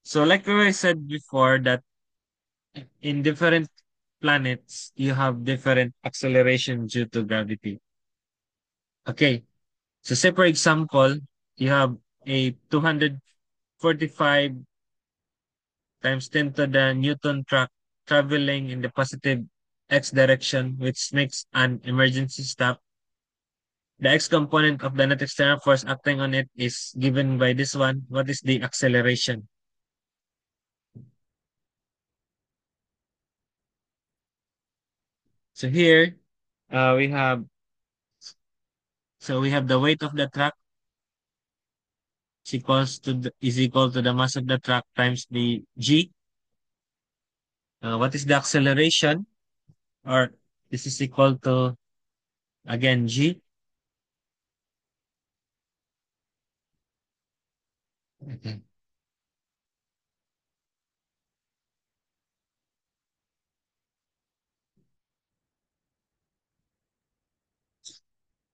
Speaker 1: So like I said before that in different planets, you have different acceleration due to gravity. Okay. So say for example, you have a 245 times 10 to the Newton truck traveling in the positive x direction, which makes an emergency stop. The x component of the net external force acting on it is given by this one. What is the acceleration? So here, uh, we have we have the weight of the truck is equal to the mass of the truck times the g. What is the acceleration? Or this is equal to again g. Okay.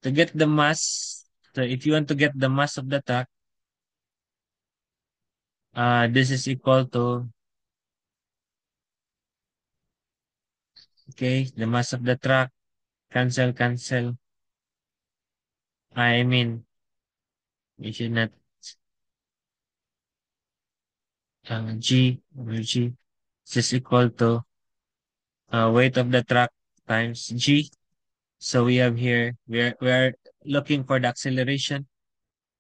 Speaker 1: To get the mass, so if you want to get the mass of the truck, this is equal to okay the mass of the truck cancel. I mean we should not g this is equal to weight of the truck times g. So we have here we are looking for the acceleration.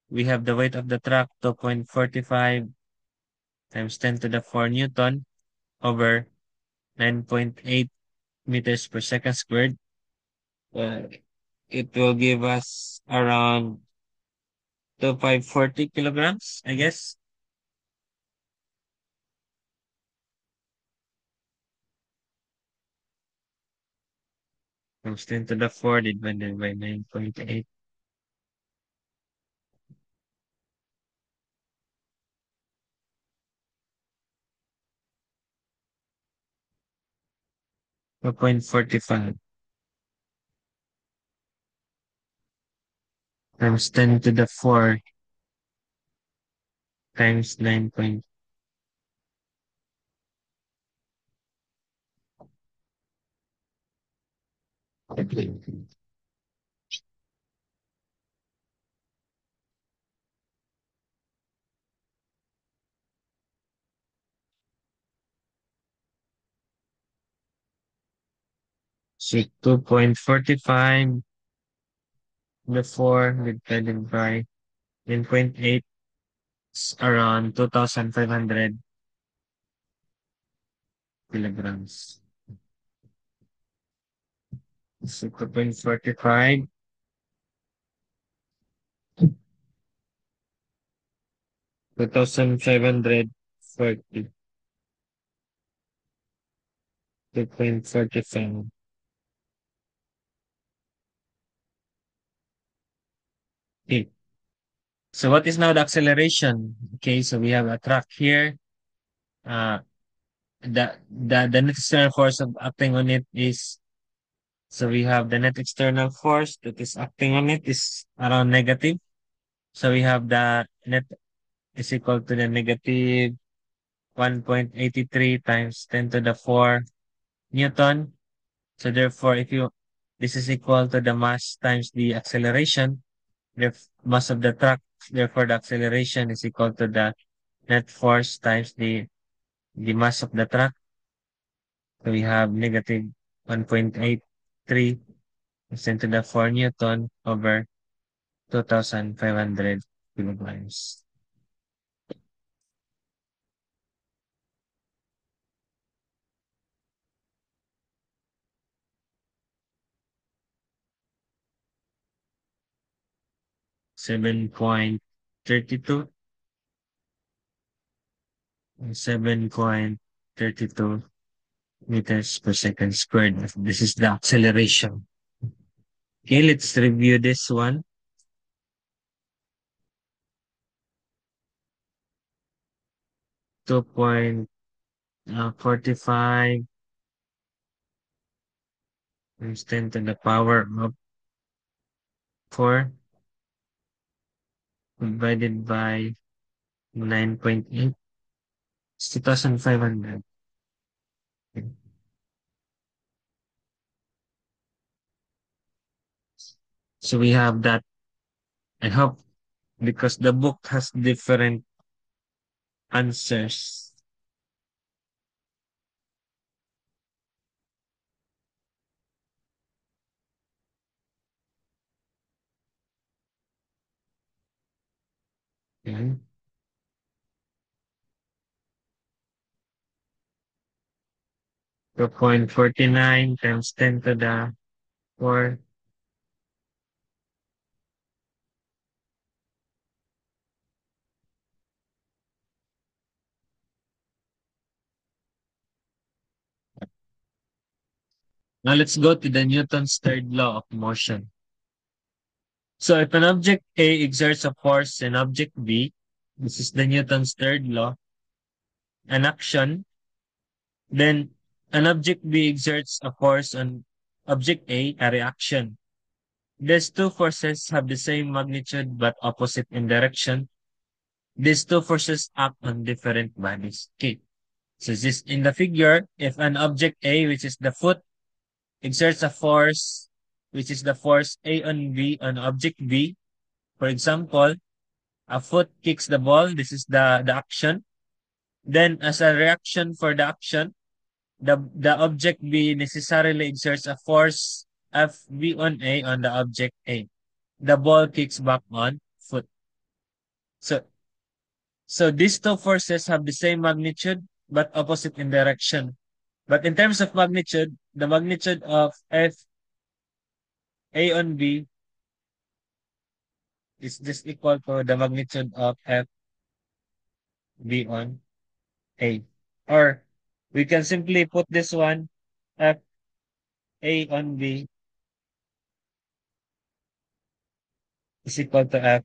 Speaker 1: We have the weight of the truck 2.45 times 10 to the 4 Newton over 9.8 meters per second squared. Uh, it will give us around 2540 kilograms, I guess. Times 10 to the 4 divided by 9.8. 2.45 times 10 to the 4 times 9.8. 2.45 the 4 divided by 9.8 is around 2,500 kilograms. So 2.45, 2,540, 2.45. Okay. So what is now the acceleration? Okay, so we have a track here. Uh, the net external force of acting on it is so we have the net external force that is acting on it is around negative. So we have the net is equal to the negative 1.83 times 10 to the 4 Newton. So therefore, if you this is equal to the mass times the acceleration, the mass of the truck. Therefore, the acceleration is equal to the net force times the mass of the truck. So we have negative 1.83 10 to the 4 Newton over 2,500 kilograms. 7.32, 7.32 meters per second squared. This is the acceleration. Okay, let's review this one. 2.45 times 10 to the power of 4 divided by 9.8. It's 2,500. So we have that. I hope because the book has different answers. Okay. 2.49 times 10 to the 4. Now let's go to the Newton's third law of motion. So if an object A exerts a force on object B, this is the Newton's third law, an action, then an object B exerts a force on object A reaction. These two forces have the same magnitude but opposite in direction. These two forces act on different bodies. Okay. So this in the figure, if an object A, which is the foot, exerts a force, which is the force A on B on object B, for example, a foot kicks the ball, this is the action. Then as a reaction for the action, the object B necessarily exerts a force FB on A on the object A. The ball kicks back on foot. So so these two forces have the same magnitude but opposite in direction. But in terms of magnitude, the magnitude of F A on B is this equal to the magnitude of F B on A. Or we can simply put this one F A on B is equal to F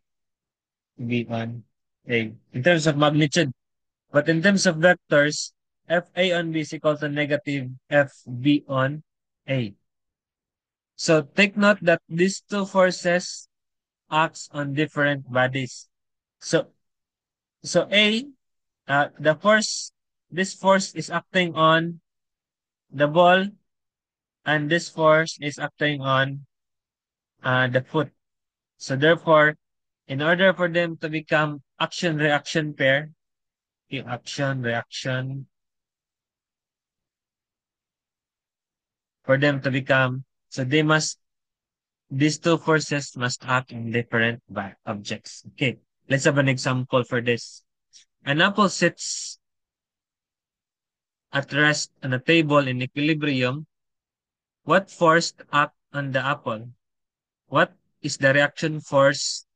Speaker 1: B on A in terms of magnitude. But in terms of vectors, F A on B is equal to negative F B on A. So take note that these two forces acts on different bodies. So so A, the force, this force is acting on the ball, and this force is acting on the foot. So therefore, in order for them to become action-reaction pair, yung action-reaction, for them to become, so these two forces must act in different objects. Okay, let's have an example for this. An apple sits at rest on a table in equilibrium. What force act on the apple? What is the reaction force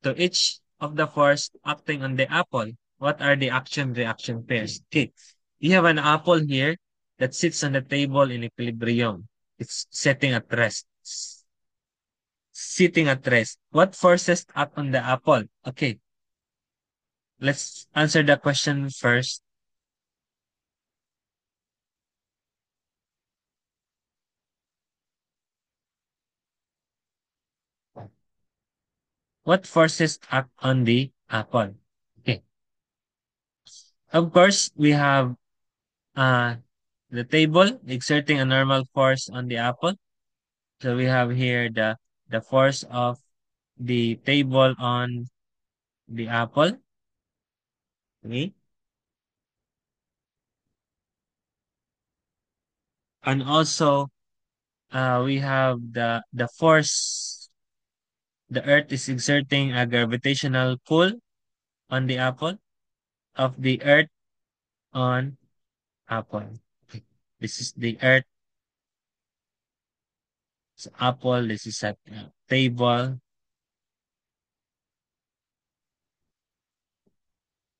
Speaker 1: to each of the force acting on the apple? What are the action-reaction pairs? Okay, you have an apple here that sits on the table in equilibrium. It's sitting at rest. Sitting at rest. What forces act on the apple? Okay, let's answer the question first. What forces act on the apple? Okay, of course, we have uh, the table exerting a normal force on the apple. So we have here the force of the table on the apple. Okay. And also we have the force the earth is exerting a gravitational pull on the apple of the earth on apple. Okay. This is the earth's apple. This is a table.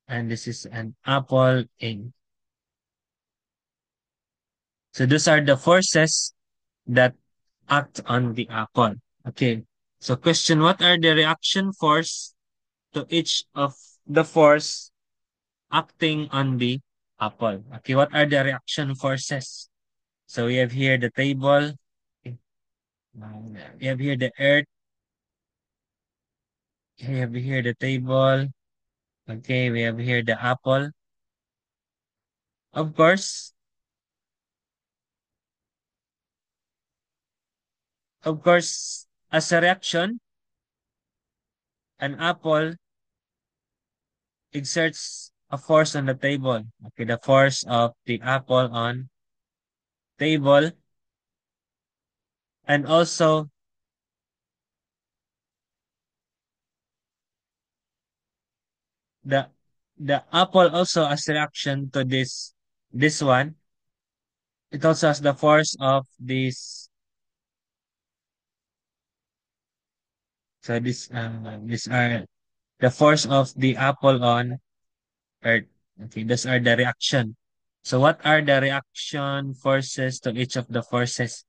Speaker 1: and this is an apple in. So those are the forces that act on the apple. Okay. So question, what are the reaction force to each of the force acting on the apple? Okay, what are the reaction forces? So we have here the table. Okay. We have here the earth. We have here the table. Okay, we have here the apple. Of course, as a reaction, an apple exerts a force on the table. Okay, the force of the apple on table, and also the the apple also as reaction to this one. It also has the force of this. So this these are the force of the apple on earth. Okay, those are the reaction. So what are the reaction forces to each of the forces?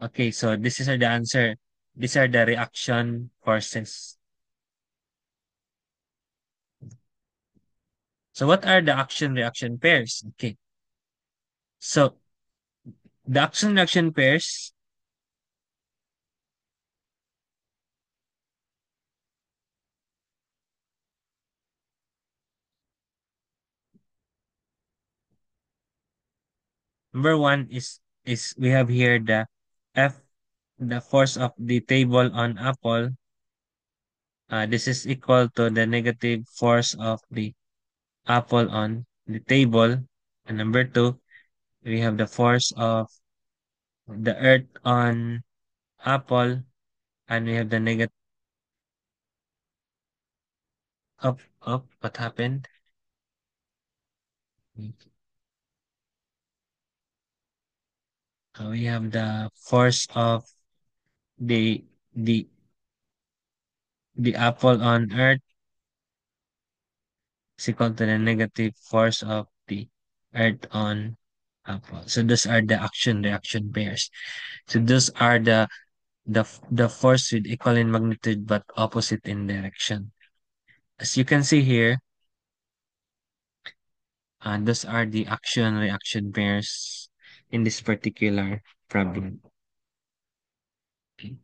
Speaker 1: Okay, so this is the answer. These are the reaction forces. So what are the action reaction pairs? Okay, so the action reaction pairs, number one is we have here the F, the force of the table on apple. This is equal to the negative force of the apple on the table. And number two, we have the force of the earth on apple, and we have the negative up. What happened? We have the force of the the the apple on earth is equal to the negative force of the earth on apple. So those are the action reaction pairs. So those are the force with equal in magnitude but opposite in direction. As you can see here, those are the action reaction pairs in this particular problem. Okay.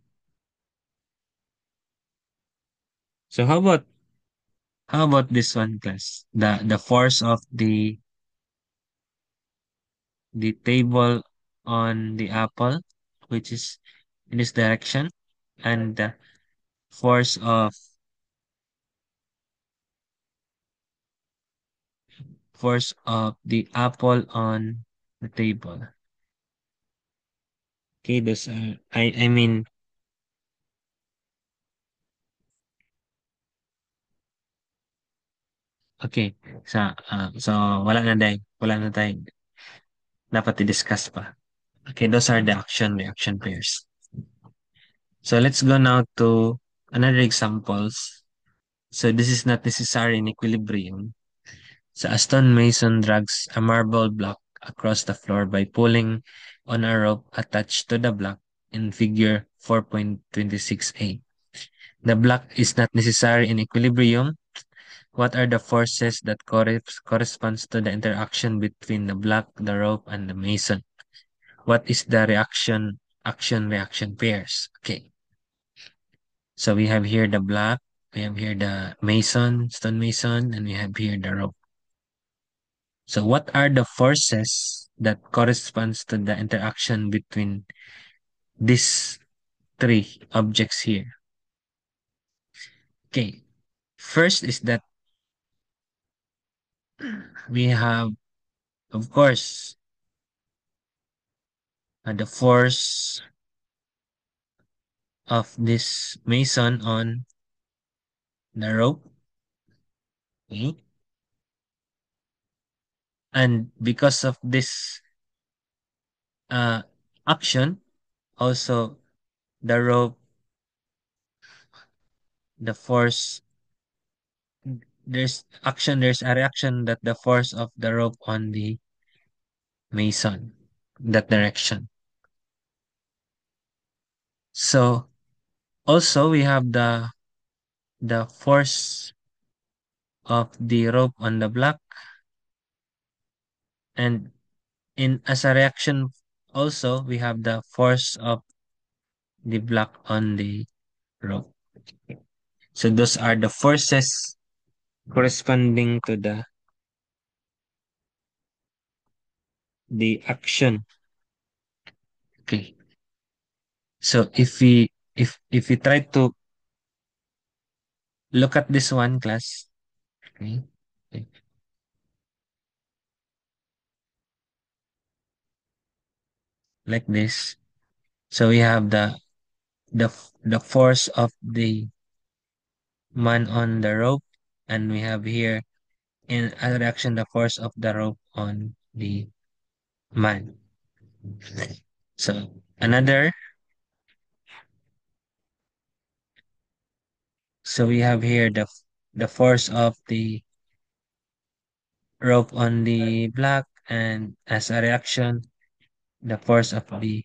Speaker 1: So how about this one, class? The force of the table on the apple, which is in this direction, and the force of the apple on the table. Okay, those are I mean, okay. So wala na tayong dapat i-discuss pa. Okay, those are the action reaction pairs. So let's go now to another examples. So this is not necessary in equilibrium. So a stonemason drags a marble block across the floor by pulling on a rope attached to the block in figure 4.26a. The block is not necessary in equilibrium. What are the forces that corresponds to the interaction between the block, the rope, and the mason? What is the action reaction pairs? Okay. So we have here the block, we have here the stonemason, and we have here the rope. So what are the forces that corresponds to the interaction between these three objects here? Okay. First is that we have, of course, the force of this mason on the rope. Okay. And because of this uh, action, also the rope, the force there's a reaction that the force of the rope on the mason, that direction. So also we have the force of the rope on the block, and in as a reaction also we have the force of the block on the rope. So those are the forces corresponding to the action. Okay. So if we try to look at this one class, okay, okay, like this. So we have the force of the man on the rope, and we have here in a reaction the force of the rope on the man. So another, so we have here the force of the rope on the block, and as a reaction the force of the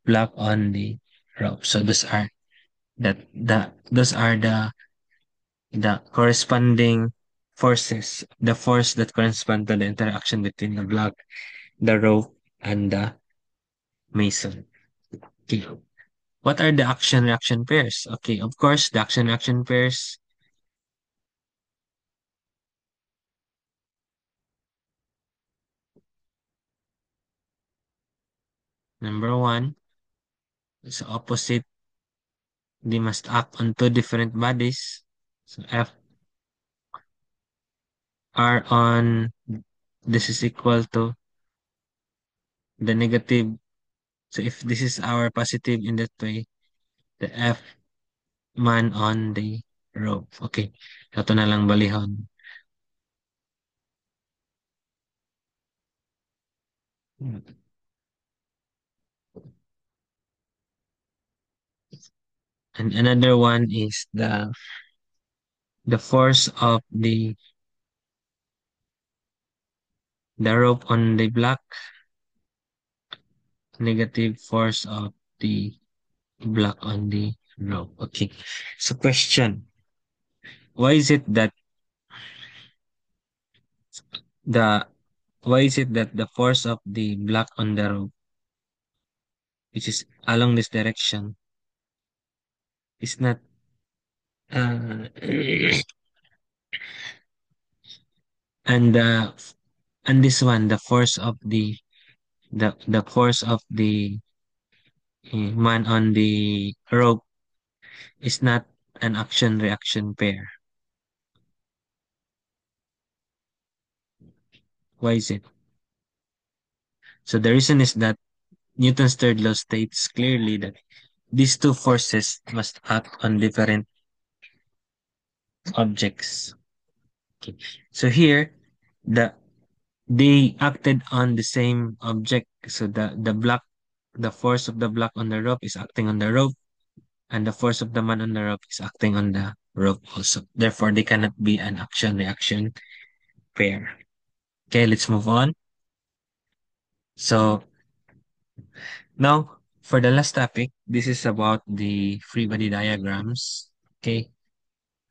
Speaker 1: block on the rope. So those are the corresponding forces, the force that correspond to the interaction between the block, the rope, and the mason. Okay. What are the action reaction pairs? Okay, of course, the action reaction pairs. Number one is opposite. They must act on two different bodies. So F R on this is equal to the negative. So if this is our positive in that way, the F man on the rope. Okay. Ito na lang balihon. And another one is the force of the rope on the block, negative force of the block on the rope. Okay. So question, why is it that the why is it that the force of the block on the rope, which is along this direction, is not uh, and and this one, the force of the force of the man on the rope is not an action reaction pair. Why is it? So the reason is that Newton's third law states clearly that these two forces must act on different objects. Okay. So here, the they acted on the same object. So the force of the block on the rope is acting on the rope, and the force of the man on the rope is acting on the rope also. Therefore, they cannot be an action reaction pair. Okay, let's move on. So now, for the last topic, this is about the free body diagrams. Okay,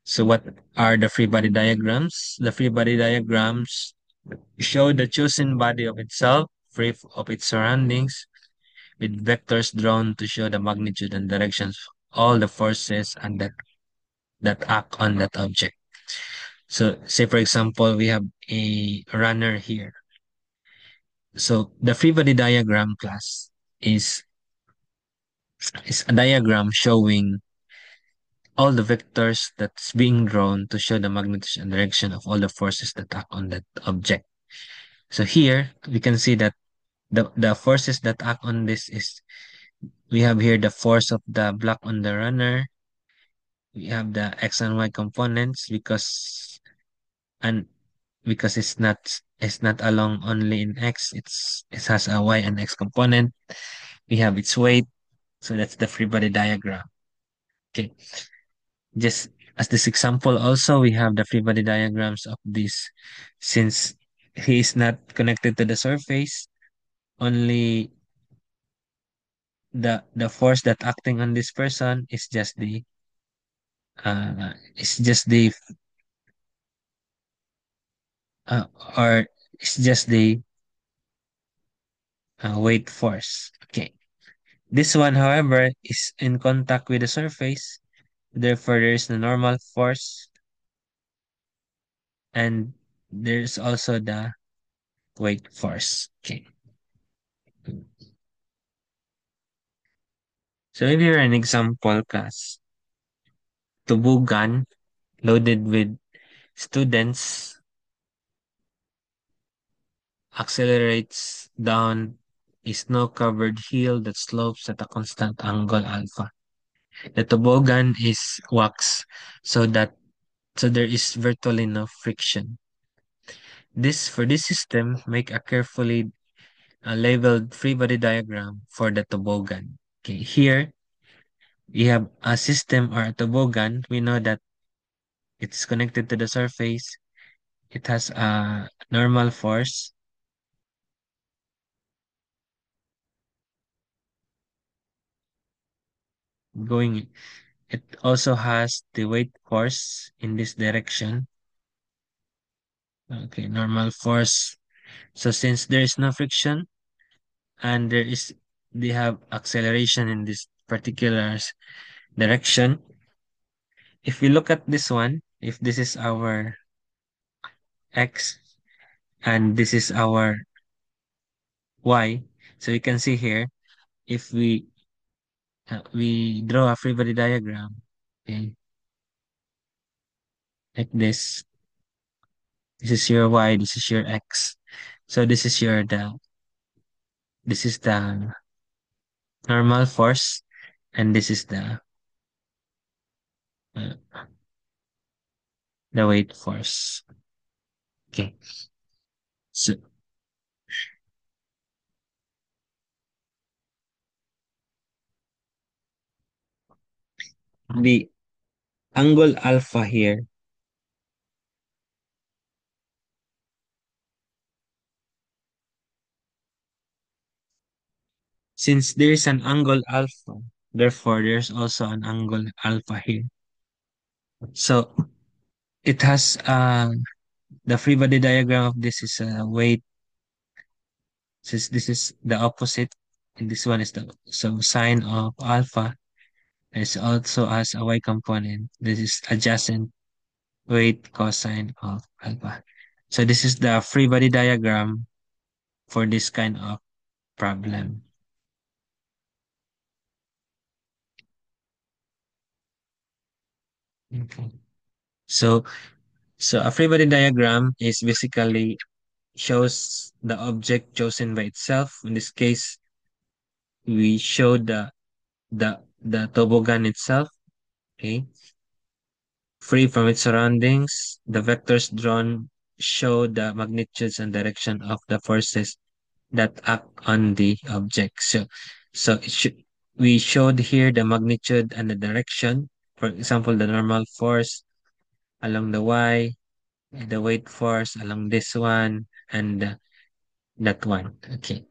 Speaker 1: so what are the free body diagrams? The free body diagrams show the chosen body of itself, free of its surroundings, with vectors drawn to show the magnitude and directions of all the forces and that act on that object. So, say for example, we have a runner here. So, the free body diagram class is is a diagram showing all the vectors that's being drawn to show the magnitude and direction of all the forces that act on that object. So here we can see that the forces that act on this is, we have here the force of the block on the runner. We have the x and y components and because it's not along only in x, it has a y and x component. We have its weight. So that's the free body diagram. Okay. Just As this example also, we have the free body diagrams of this. Since he is not connected to the surface, only the force that acting on this person is just the uh, or it's just the weight force. Okay. This one, however, is in contact with the surface. Therefore, there is the normal force, and there's also the weight force. Okay. So if you're an example class, tubugan loaded with students accelerates down a snow-covered hill that slopes at a constant angle alpha. The toboggan is wax, so that so there is virtually no friction. This for this system, make a carefully labeled free body diagram for the toboggan. Okay, here we have a system or a toboggan. We know that it's connected to the surface. It has a normal force going. It also has the weight force in this direction. Okay, normal force. So since there is no friction and they have acceleration in this particular direction. If we look at this one, if this is our x and this is our y, so you can see here, if we draw a free body diagram, okay, like this is your y, this is your x. So this is the normal force, and this is uh, the weight force. Okay, so the angle alpha here, since there is an angle alpha, therefore there's also an angle alpha here. So it has the free body diagram of this is weight, since this is the opposite and this one is the so sine of alpha. It also has a y component. This is adjacent weight cosine of alpha. So this is the free body diagram for this kind of problem. Okay. So so a free body diagram is basically shows the object chosen by itself. In this case, we show the toboggan itself, okay, free from its surroundings. The vectors drawn show the magnitudes and direction of the forces that act on the object. So we showed here the magnitude and the direction. For example, the normal force along the y, the weight force along this one, and that one. Okay.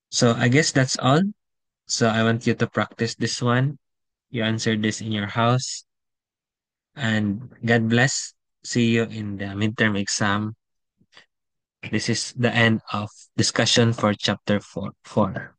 Speaker 1: So I guess that's all. So I want you to practice this one. You answer this in your house. And God bless. See you in the midterm exam. This is the end of discussion for chapter 4.